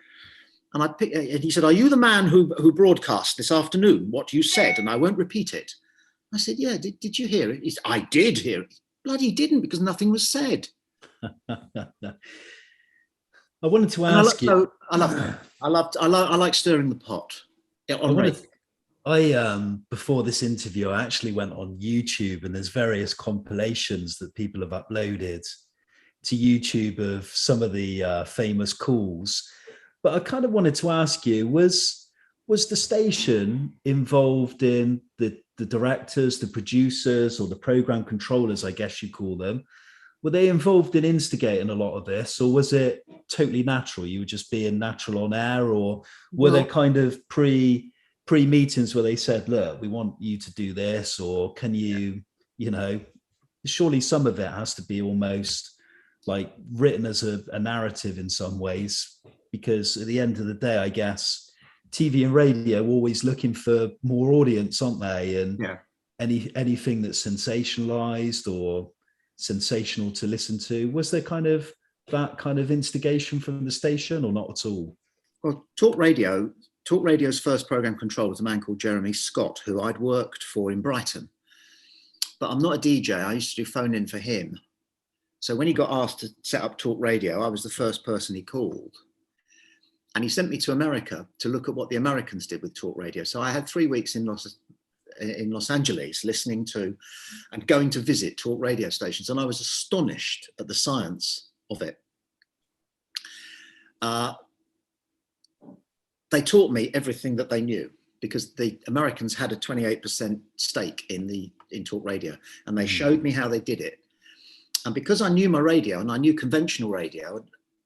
And he said, are you the man who broadcast this afternoon what you said? And I won't repeat it. I said, yeah, did you hear it? He said, I did hear it. Bloody didn't, because nothing was said. I wanted to ask you. I like stirring the pot. Before this interview, I actually went on YouTube, and there's various compilations that people have uploaded to YouTube of some of the famous calls. But I kind of wanted to ask you, was the station involved in the directors, the producers, or the program controllers, I guess you call them? Were they involved in instigating a lot of this, or was it totally natural? You were just being natural on air, or were there kind of pre-meetings where they said, look, we want you to do this, or can you, surely some of it has to be almost like written as a narrative in some ways, because at the end of the day, I guess TV and radio are always looking for more audience, aren't they? And anything that's sensationalized or sensational to listen to, was there kind of that kind of instigation from the station, or not at all? Well, Talk Radio's first program controller was a man called Jeremy Scott, who I'd worked for in Brighton. But I'm not a DJ. I used to do phone in for him. So when he got asked to set up Talk Radio, I was the first person he called. And he sent me to America to look at what the Americans did with Talk Radio. So I had 3 weeks in Los Angeles listening to and going to visit talk radio stations. And I was astonished at the science of it. they taught me everything that they knew, because the Americans had a 28% stake in talk radio, and they showed me how they did it. And because I knew my radio and I knew conventional radio,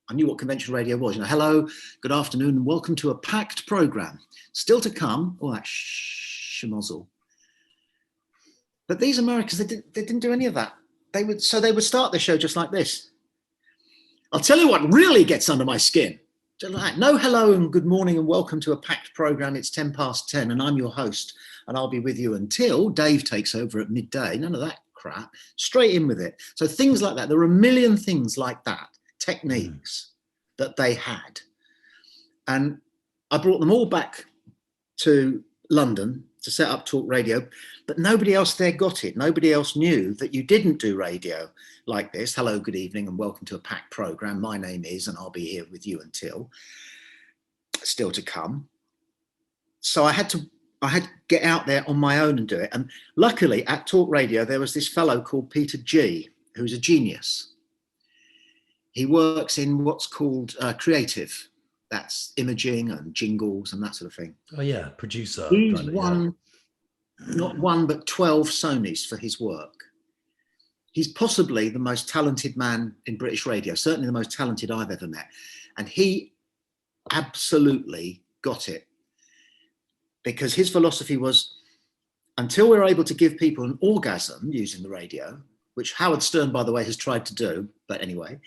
I knew what conventional radio was. Hello, good afternoon, and welcome to a packed program. Still to come, all that schmozzle. But these Americans, they didn't do any of that. They would start their show just like this. I'll tell you what really gets under my skin. No hello and good morning and welcome to a packed program. It's 10:10 and I'm your host, and I'll be with you until Dave takes over at midday. None of that crap. Straight in with it. So things like that. There are a million things like that, techniques that they had. And I brought them all back to London to set up talk radio, but nobody else there got it. Nobody else knew that you didn't do radio like this. Hello, good evening, and welcome to a packed program. My name is, and I'll be here with you until, still to come. So I had to get out there on my own and do it. And luckily at talk radio, there was this fellow called Peter G, who's a genius. He works in what's called creative. That's imaging and jingles and that sort of thing. Oh yeah, producer. He's won not one but 12 Sonys for his work. He's possibly the most talented man in British radio, certainly the most talented I've ever met. And he absolutely got it, because his philosophy was, until we're able to give people an orgasm using the radio, which Howard Stern, by the way, has tried to do, but anyway,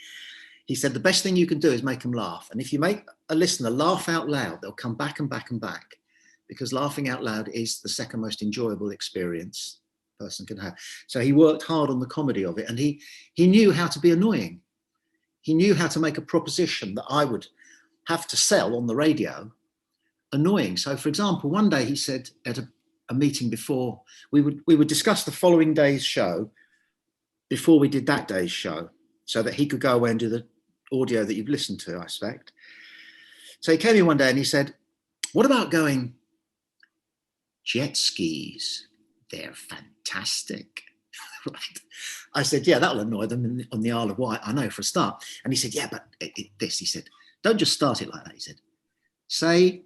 he said the best thing you can do is make them laugh. And if you make a listener laugh out loud, they'll come back and back and back, because laughing out loud is the second most enjoyable experience a person can have. So he worked hard on the comedy of it, and he knew how to be annoying. He knew how to make a proposition that I would have to sell on the radio annoying. So for example, one day he said at a meeting before, we would discuss the following day's show before we did that day's show, so that he could go away and do the audio that you've listened to, I expect. So he came in one day and he said, what about going jet skis? They're fantastic. Right. I said, yeah, that'll annoy them on the Isle of Wight, I know, for a start. And he said, yeah, but he said, don't just start it like that. He said, say,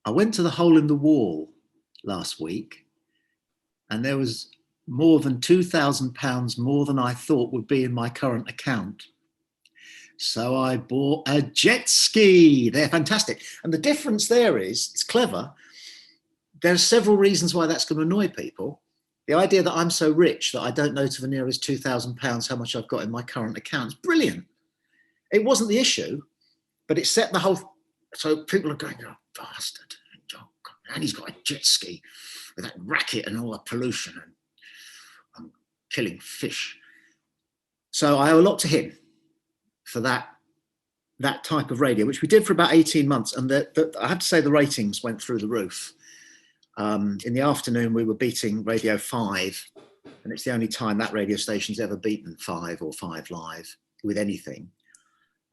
I went to the hole in the wall last week and there was more than £2,000 more than I thought would be in my current account. So I bought a jet ski. They're fantastic. And the difference there is, it's clever. There's several reasons why that's going to annoy people. The idea that I'm so rich that I don't know to the nearest £2,000 how much I've got in my current account is brilliant. It wasn't the issue, but it set the whole, so people are going, oh, bastard. Oh, God, and he's got a jet ski with that racket and all that pollution, and I'm killing fish. So I owe a lot to him for that type of radio, which we did for about 18 months. And I have to say the ratings went through the roof. In the afternoon, we were beating Radio 5, and it's the only time that radio station's ever beaten 5 or 5 Live with anything.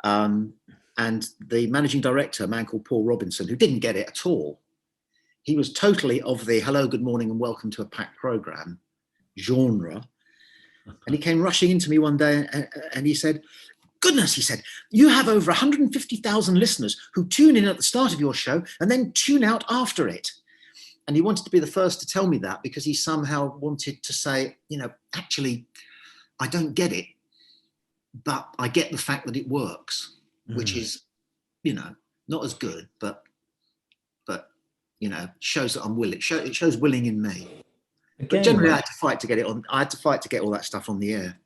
And the managing director, a man called Paul Robinson, who didn't get it at all, he was totally of the hello, good morning, and welcome to a packed program genre. And he came rushing into me one day and he said, goodness, he said, you have over 150,000 listeners who tune in at the start of your show and then tune out after it. And he wanted to be the first to tell me that, because he somehow wanted to say, you know, actually, I don't get it, but I get the fact that it works, which is, you know, not as good, but you know, shows that I'm willing. It shows willing in me. Again, but generally, I had to fight to get it on. I had to fight to get all that stuff on the air.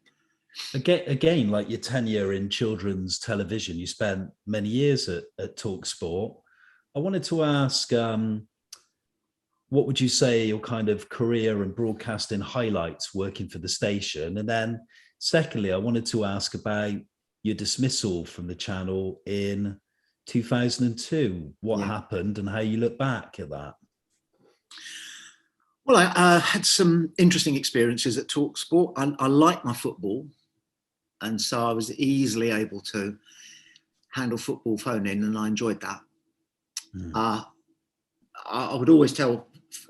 Again, like your tenure in children's television, you spent many years at TalkSport. I wanted to ask, what would you say your kind of career and broadcasting highlights working for the station? And then secondly, I wanted to ask about your dismissal from the channel in 2002. What happened and how you look back at that? Well, I had some interesting experiences at TalkSport. I like my football, and so I was easily able to handle football phone-in, and I enjoyed that. I would always tell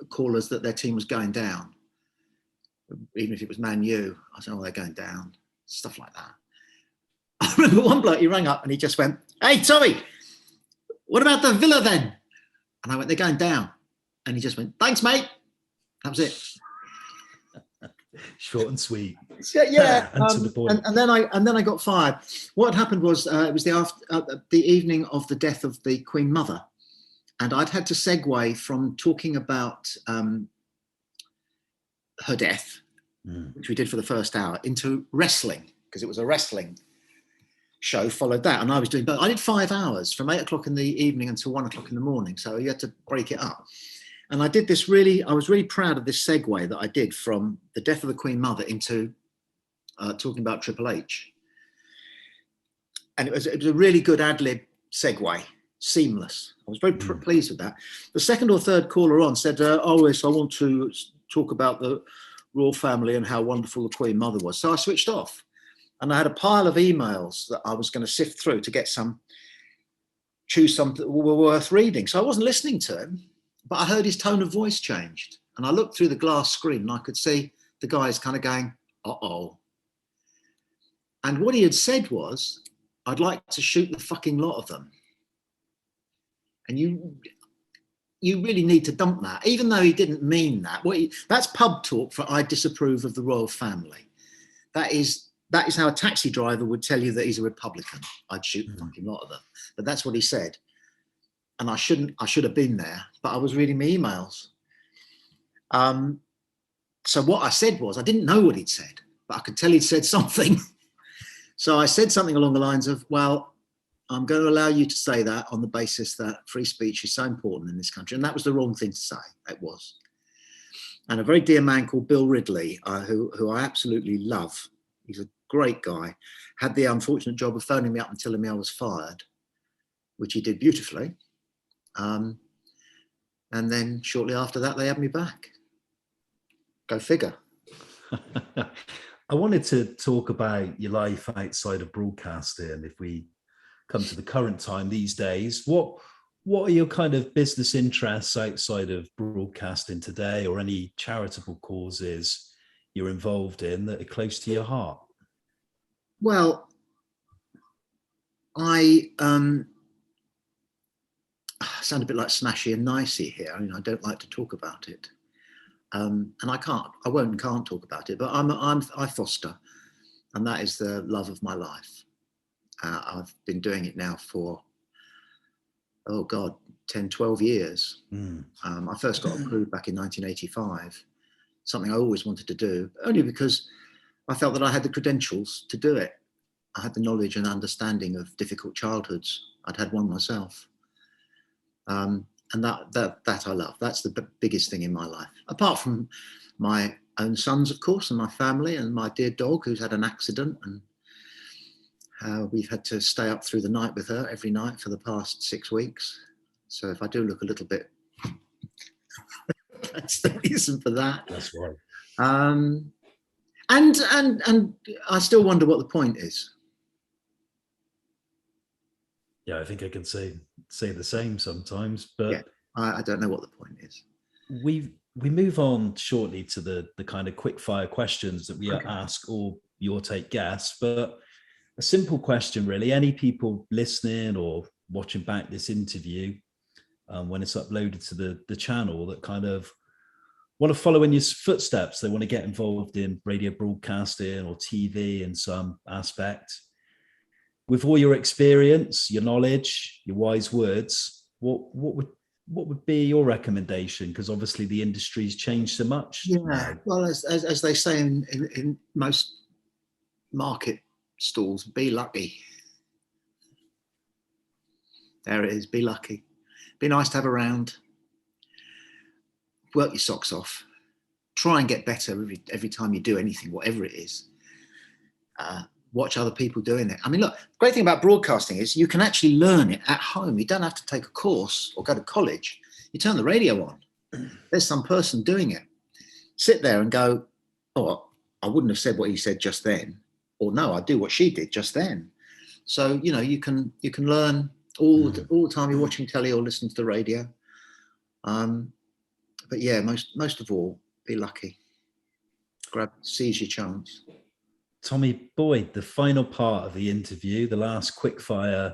callers that their team was going down, even if it was Man U. I said, oh, they're going down, stuff like that. I remember one bloke, he rang up and he just went, Hey, Tommy, what about the villa then? And I went, they're going down. And he just went, thanks, mate. That was it. Short and sweet. So, yeah, And to the point. and then I got fired. What happened was it was the evening of the death of the Queen Mother, and I'd had to segue from talking about her death, which we did for the first hour, into wrestling, because it was a wrestling show followed that, and I was doing. But I did 5 hours from 8 o'clock in the evening until 1 o'clock in the morning, so you had to break it up. And I did this I was really proud of this segue that I did from the death of the Queen Mother into talking about Triple H. And it was a really good ad-lib segue, seamless. I was very pleased with that. The second or third caller on said, oh, yes, I want to talk about the royal family and how wonderful the Queen Mother was. So I switched off. And I had a pile of emails that I was going to sift through to choose some that were worth reading. So I wasn't listening to him. But I heard his tone of voice changed, and I looked through the glass screen and I could see the guys kind of going, uh-oh. And what he had said was, I'd like to shoot the fucking lot of them. And you really need to dump that, even though he didn't mean that. That's pub talk for I disapprove of the royal family. That is how a taxi driver would tell you that he's a Republican. I'd shoot the fucking lot of them. But that's what he said. And I should have been there, but I was reading my emails. So what I said was, I didn't know what he'd said, but I could tell he'd said something. So I said something along the lines of, well, I'm going to allow you to say that on the basis that free speech is so important in this country. And that was the wrong thing to say. It was. And a very dear man called Bill Ridley, who I absolutely love. He's a great guy. Had the unfortunate job of phoning me up and telling me I was fired, which he did beautifully. And then shortly after that, they had me back. Go figure. I wanted to talk about your life outside of broadcasting. If we come to the current time these days, what are your kind of business interests outside of broadcasting today, or any charitable causes you're involved in that are close to your heart? Well, I sound a bit like Smashy and Nicey here. I mean, I don't like to talk about it, and I won't and can't talk about it. But I foster, and that is the love of my life. I've been doing it now for 10, 12 years. I first got approved back in 1985. Something I always wanted to do, only because I felt that I had the credentials to do it. I had the knowledge and understanding of difficult childhoods. I'd had one myself. And that I love. That's the biggest thing in my life. Apart from my own sons, of course, and my family, and my dear dog who's had an accident, and we've had to stay up through the night with her every night for the past 6 weeks. So if I do look a little bit, that's the reason for that. That's right. And I still wonder what the point is. Yeah, I think I can say the same sometimes, but yeah, I don't know what the point is. We move on shortly to the kind of quick fire questions that we ask all your take guests, but a simple question really. Any people listening or watching back this interview when it's uploaded to the channel that kind of want to follow in your footsteps, they want to get involved in radio broadcasting or TV in some aspect. With all your experience, your knowledge, your wise words, what would be your recommendation? Because obviously the industry's changed so much. Yeah, well, as they say in most market stalls, be lucky. There it is, be lucky. Be nice to have around. Work your socks off. Try and get better every time you do anything, whatever it is. Watch other people doing it. I mean, look, the great thing about broadcasting is you can actually learn it at home. You don't have to take a course or go to college. You turn the radio on. There's some person doing it. Sit there and go, oh, I wouldn't have said what he said just then. Or no, I do what she did just then. So, you know, you can learn all the time you're watching telly or listening to the radio. But yeah, most of all, be lucky. Seize your chance. Tommy Boyd, the final part of the interview, the last quickfire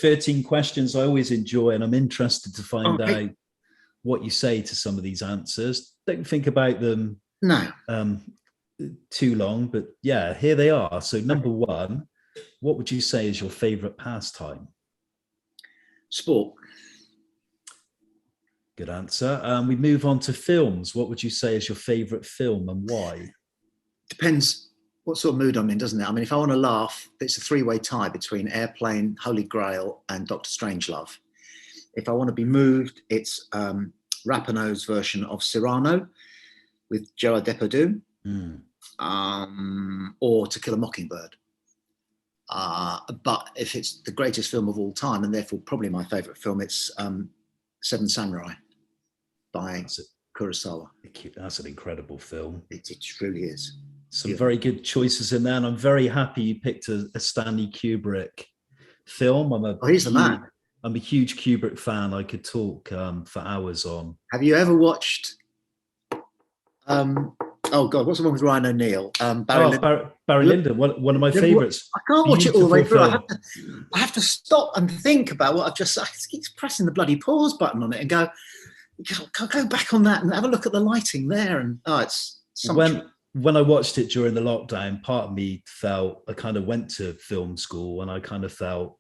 13 questions I always enjoy, and I'm interested to find Okay. out what you say to some of these answers. Don't think about them No. too long, but yeah, here they are. So number one, what would you say is your favorite pastime? Sport. Good answer. We move on to films. What would you say is your favorite film and why? Depends what sort of mood I'm in, doesn't it? I mean, if I want to laugh, it's a three-way tie between Airplane, Holy Grail, and Dr. Strangelove. If I want to be moved, it's Rapinoe's version of Cyrano with Gerard Depardieu, or To Kill a Mockingbird. But if it's the greatest film of all time, and therefore probably my favourite film, it's Seven Samurai by Kurosawa. That's an incredible film. It truly is. Some very good choices in there, and I'm very happy you picked a Stanley Kubrick film. He's the man. I'm a huge Kubrick fan. I could talk for hours on. Have you ever watched? Oh God, what's the one with Ryan O'Neill? Barry Lyndon, one of my favourites. I can't watch it all the way through. Film. I have to stop and think about what I've just. I keep pressing the bloody pause button on it and go back on that and have a look at the lighting there. And it's when I watched it during the lockdown, part of me felt I kind of went to film school, and I kind of felt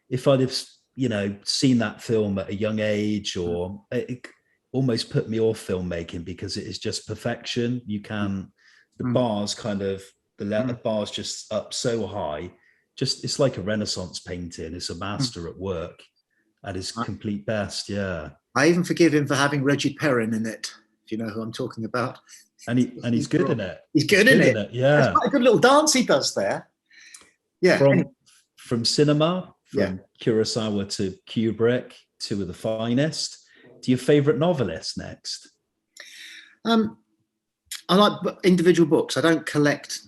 if I'd have seen that film at a young age, or it almost put me off filmmaking because it is just perfection. The bars the bars just up so high. Just it's like a Renaissance painting. It's a master at work at his complete best. Yeah. I even forgive him for having Reggie Perrin in it, if you know who I'm talking about. And he's good in it. He's good in it. Yeah. It's quite a good little dance he does there. Yeah. From cinema, from Kurosawa to Kubrick, two of the finest. Do your favorite novelist next? I like individual books. I don't collect,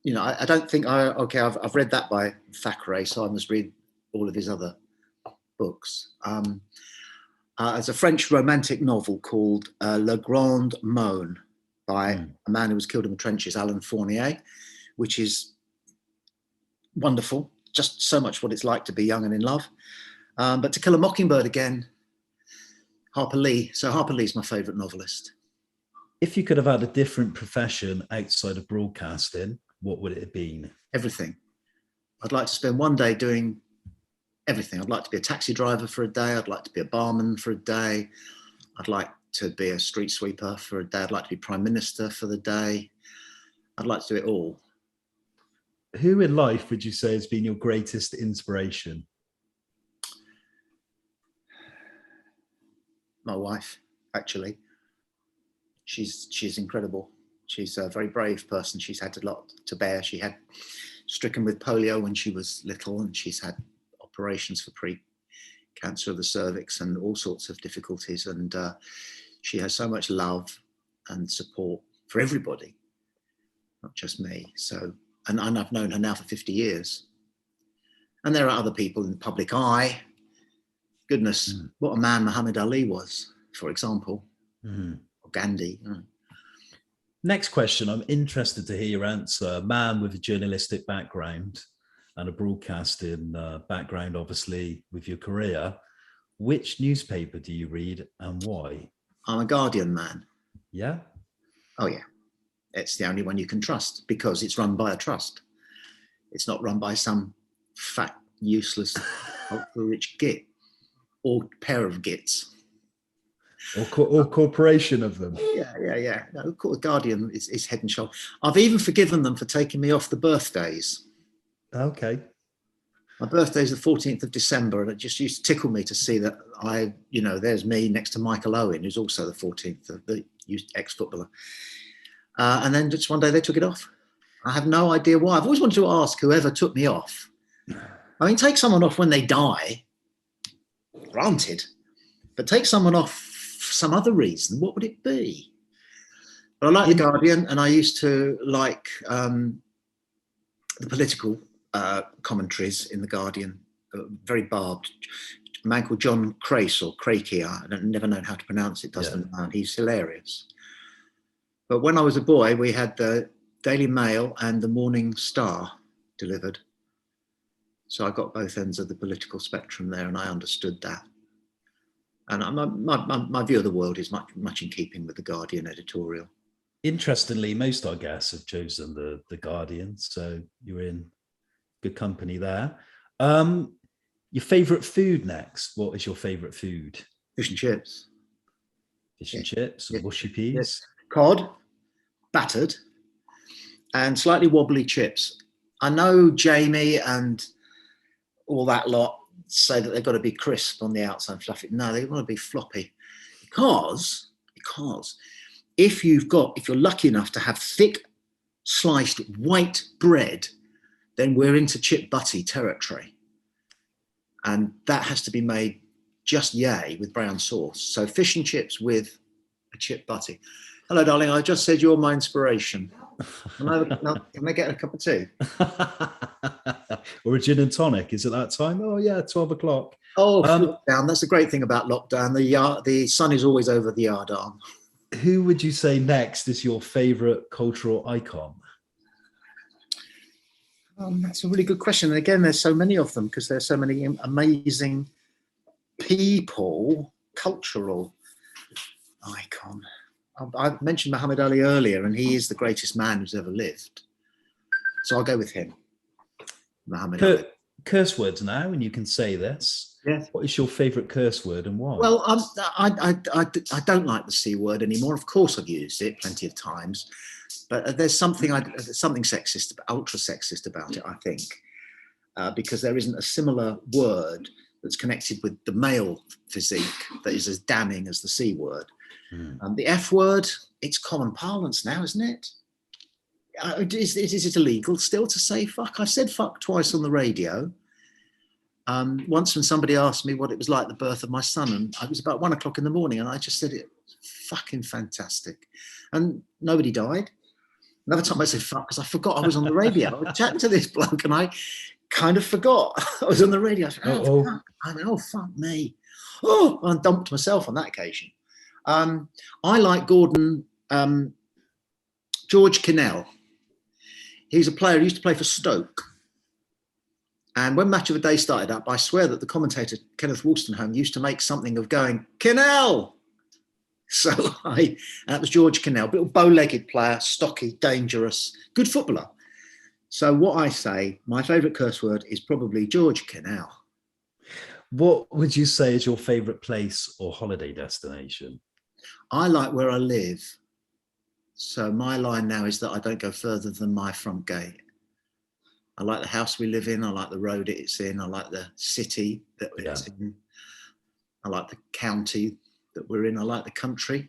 I don't think I've read that by Thackeray, so I must read all of his other books. There's a French romantic novel called Le Grand Moan by a man who was killed in the trenches, Alan Fournier, which is wonderful. Just so much what it's like to be young and in love. But To Kill a Mockingbird again, Harper Lee. So Harper Lee's my favourite novelist. If you could have had a different profession outside of broadcasting, what would it have been? Everything. I'd like to spend one day doing everything. I'd like to be a taxi driver for a day. I'd like to be a barman for a day. I'd like to be a street sweeper for a day. I'd like to be prime minister for the day. I'd like to do it all. Who in life would you say has been your greatest inspiration? My wife, actually. She's incredible. She's a very brave person. She's had a lot to bear. She had stricken with polio when she was little, and she's had operations for pre-cancer of the cervix and all sorts of difficulties. And she has so much love and support for everybody, not just me. So, and I've known her now for 50 years. And there are other people in the public eye. Goodness, what a man Muhammad Ali was, for example, or Gandhi. Next question. I'm interested to hear your answer. A man with a journalistic background and a broadcasting background, obviously, with your career. Which newspaper do you read and why? I'm a Guardian man. Yeah? Oh, yeah. It's the only one you can trust because it's run by a trust. It's not run by some fat, useless, ultra-rich git or pair of gits. Or corporation of them. Yeah. No, Guardian is head and shoulder. I've even forgiven them for taking me off the birthdays. Okay. My birthday is the 14th of December, and it just used to tickle me to see that there's me next to Michael Owen, who's also the 14th, the ex-footballer. And then just one day they took it off. I have no idea why. I've always wanted to ask whoever took me off. I mean, take someone off when they die, granted, but take someone off for some other reason, what would it be? But I like The Guardian, and I used to like the political commentaries in The Guardian, very barbed. A man called John Crace, or Crakey, I've never known how to pronounce it, he's hilarious. But when I was a boy, we had the Daily Mail and the Morning Star delivered. So I got both ends of the political spectrum there, and I understood that. And my view of the world is much in keeping with the Guardian editorial. Interestingly, most our guests have chosen the Guardian, so you're in good company there. Your favourite food next? What is your favourite food? Fish and chips. Fish and chips and mushy peas? Yes. Cod, battered, and slightly wobbly chips. I know Jamie and all that lot say that they've got to be crisp on the outside and fluffy. No, they want to be floppy. Because if you're lucky enough to have thick, sliced white bread, then we're into chip butty territory. And that has to be made just yay with brown sauce. So fish and chips with a chip butty. Hello, darling. I just said you're my inspiration. Can I get a cup of tea? Or a gin and tonic? Is it that time? Oh yeah, 12 o'clock. Oh, lockdown. That's the great thing about lockdown. The sun is always over the yard arm. Who would you say next is your favourite cultural icon? That's a really good question. And again, there's so many of them because there's so many amazing people. Cultural icon. I mentioned Muhammad Ali earlier, and he is the greatest man who's ever lived. So I'll go with him. Muhammad Ali. Curse words now, and you can say this. Yes. What is your favourite curse word and why? Well, I don't like the C word anymore. Of course, I've used it plenty of times, but there's something sexist, ultra sexist about it. I think because there isn't a similar word that's connected with the male physique that is as damning as the C word. The F word, it's common parlance now, isn't it? Is it illegal still to say fuck? I said fuck twice on the radio. Once when somebody asked me what it was like the birth of my son, and it was about 1 o'clock in the morning, and I just said it fucking fantastic. And nobody died. Another time I said fuck because I forgot I was on the radio. I was chatting to this bloke and I kind of forgot I was on the radio. I said, fuck. I went, oh, fuck me. Oh, I dumped myself on that occasion. I like George Kinnell. He's a player who used to play for Stoke. And when Match of the Day started up, I swear that the commentator, Kenneth Wolstenholme, used to make something of going, Kinnell! So that was George Kinnell, little bow-legged player, stocky, dangerous, good footballer. So what I say, my favourite curse word is probably George Kinnell. What would you say is your favourite place or holiday destination? I like where I live. So my line now is that I don't go further than my front gate. I like the house we live in. I like the road it's in. I like the city that it's in. I like the county that we're in. I like the country.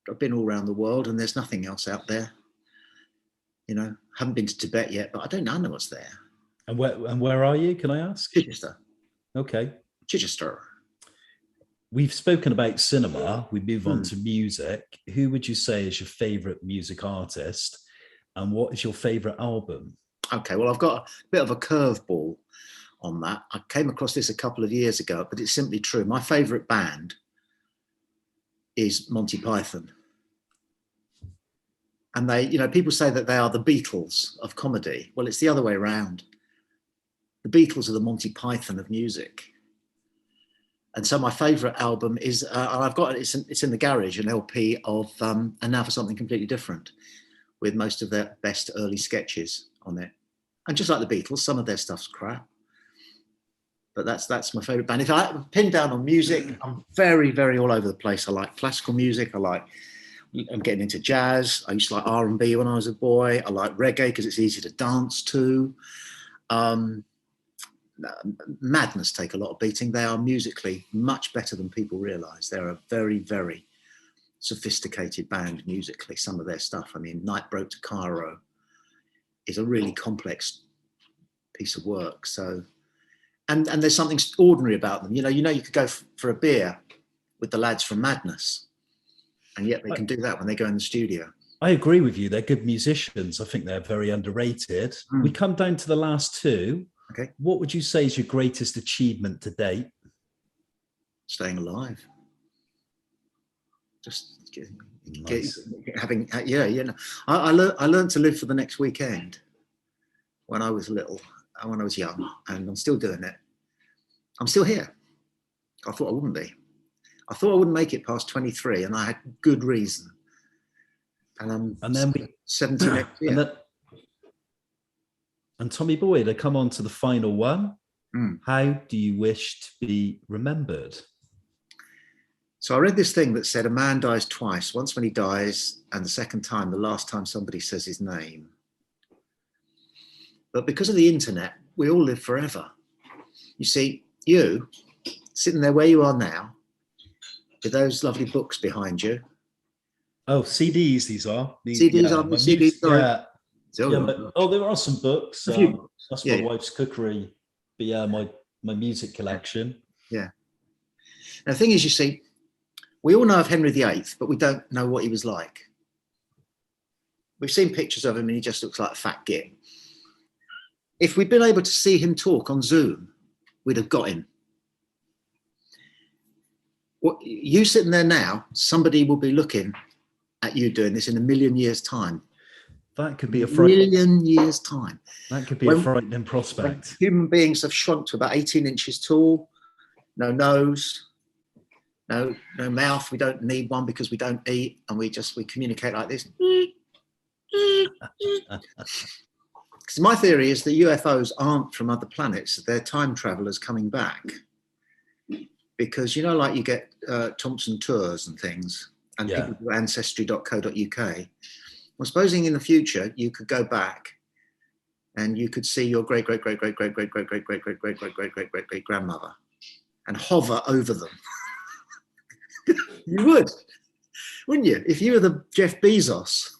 I've been all around the world and there's nothing else out there. You know, haven't been to Tibet yet, but I know what's there. And where are you? Can I ask? Chichester. Okay. Chichester. We've spoken about cinema. We move on to music. Who would you say is your favourite music artist? And what is your favourite album? Okay, well, I've got a bit of a curveball on that. I came across this a couple of years ago, but it's simply true. My favourite band is Monty Python. And they, you know, people say that they are the Beatles of comedy. Well, it's the other way around. The Beatles are the Monty Python of music. And so my favourite album is, I've got it's in the garage, an LP of And Now for Something Completely Different, with most of their best early sketches on it. And just like the Beatles, some of their stuff's crap. But that's my favourite band. If I pin down on music, I'm very, very all over the place. I like classical music. I'm getting into jazz. I used to like R&B when I was a boy. I like reggae because it's easy to dance to. Madness take a lot of beating. They are musically much better than people realise. They're a very, very sophisticated band musically, some of their stuff. I mean, Night Broke to Cairo is a really complex piece of work. So, and there's something ordinary about them. You know, you could go for a beer with the lads from Madness, and yet they can do that when they go in the studio. I agree with you. They're good musicians. I think they're very underrated. We come down to the last two. Okay. What would you say is your greatest achievement to date? Staying alive. Just having, I learned to live for the next weekend when I was little. when I was young, and I'm still doing it. I'm still here. I thought I wouldn't be. I thought I wouldn't make it past 23, and I had good reason. And I'm 70 next year. And Tommy Boy, to come on to the final one, how do you wish to be remembered? So I read this thing that said a man dies twice, once when he dies, and the second time, the last time somebody says his name. But because of the internet, we all live forever. You see, you, sitting there where you are now, with those lovely books behind you. Oh, CDs, these are. CDs are the CDs, sorry. There are some books. That's my wife's cookery. But yeah, my music collection. Yeah. Now, the thing is, you see, we all know of Henry VIII, but we don't know what he was like. We've seen pictures of him and he just looks like a fat git. If we'd been able to see him talk on Zoom, we'd have got him. What, you sitting there now, somebody will be looking at you doing this in a million years' time. That could be a million years' time. That could be a frightening prospect. Human beings have shrunk to about 18 inches tall, no nose, no mouth. We don't need one because we don't eat, and we communicate like this. Because my theory is that UFOs aren't from other planets; they're time travelers coming back. Because like you get Thompson tours and things, and people do ancestry.co.uk. Well, supposing in the future you could go back and you could see your great grandmother and hover over them. You would, wouldn't you? If you were the Jeff Bezos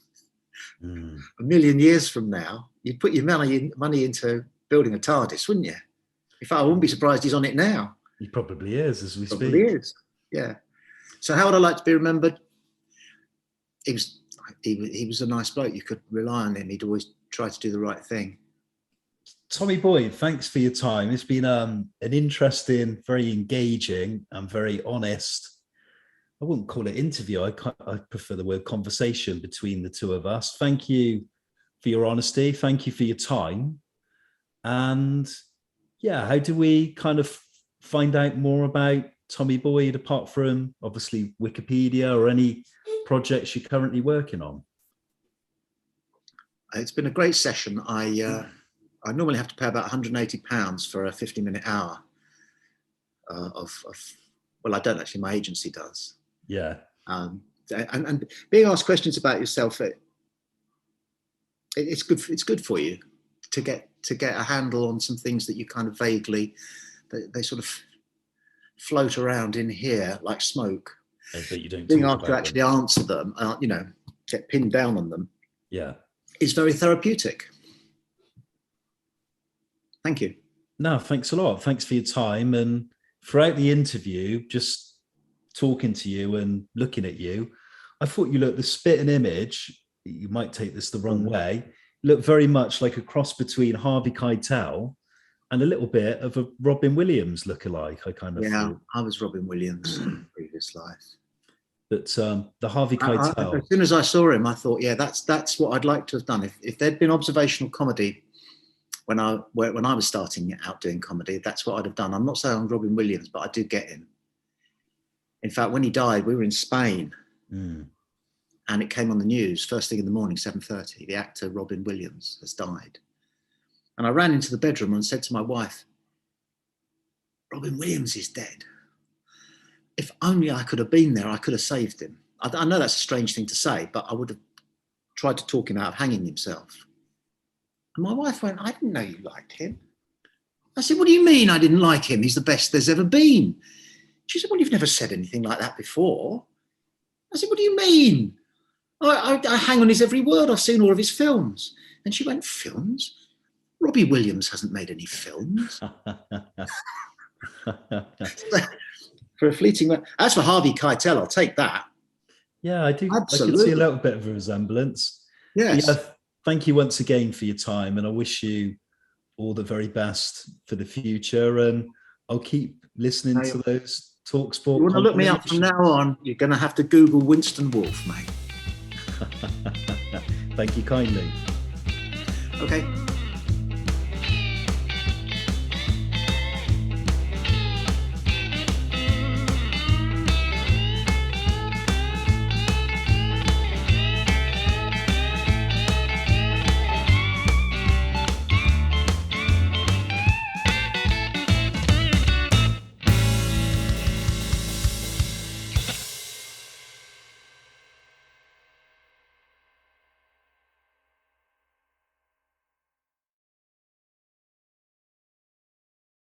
a million years from now, you'd put your money into building a TARDIS, wouldn't you? In fact, I wouldn't be surprised he's on it now. He probably is as we speak. Probably is, yeah. So how would I like to be remembered? He was a nice bloke. You could rely on him. He'd always try to do the right thing. Tommy Boy, thanks for your time. It's been an interesting, very engaging and very honest, I wouldn't call it interview. I prefer the word conversation between the two of us. Thank you for your honesty. Thank you for your time. And yeah, how do we kind of find out more about Tommy Boyd apart from obviously Wikipedia or any projects you're currently working on? It's been a great session. I normally have to pay about £180 for a 50-minute hour well, I don't actually, my agency does. Yeah. And being asked questions about yourself, it's good for you to get a handle on some things that you kind of vaguely, they sort of float around in here like smoke. But you don't. Being asked to actually answer them, get pinned down on them. Yeah. Is very therapeutic. Thank you. No, thanks a lot. Thanks for your time. And throughout the interview, just talking to you and looking at you, I thought you looked the spitting image. You might take this the wrong way. Looked very much like a cross between Harvey Keitel and a little bit of a Robin Williams lookalike. I kind of thought. I was Robin Williams in a previous life. But the Harvey Keitel. As soon as I saw him, I thought, yeah, that's what I'd like to have done. If there'd been observational comedy when I was starting out doing comedy, that's what I'd have done. I'm not saying I'm Robin Williams, but I do get him. In fact, when he died, we were in Spain, and it came on the news first thing in the morning, 7:30. The actor Robin Williams has died, and I ran into the bedroom and said to my wife, "Robin Williams is dead. If only I could have been there, I could have saved him." I know that's a strange thing to say, but I would have tried to talk him out of hanging himself. And my wife went, "I didn't know you liked him." I said, "What do you mean I didn't like him? He's the best there's ever been." She said, "Well, you've never said anything like that before." I said, "What do you mean? I hang on his every word. I've seen all of his films." And she went, "Films? Robbie Williams hasn't made any films." For a fleeting moment. As for Harvey Keitel, I'll take that. Yeah, I do. Absolutely. I can see a little bit of a resemblance. Yes. Yeah, thank you once again for your time, and I wish you all the very best for the future. And I'll keep listening to those TalkSport. You want to look me up from now on, you're going to have to Google Winston Wolfe, mate. Thank you kindly. Okay.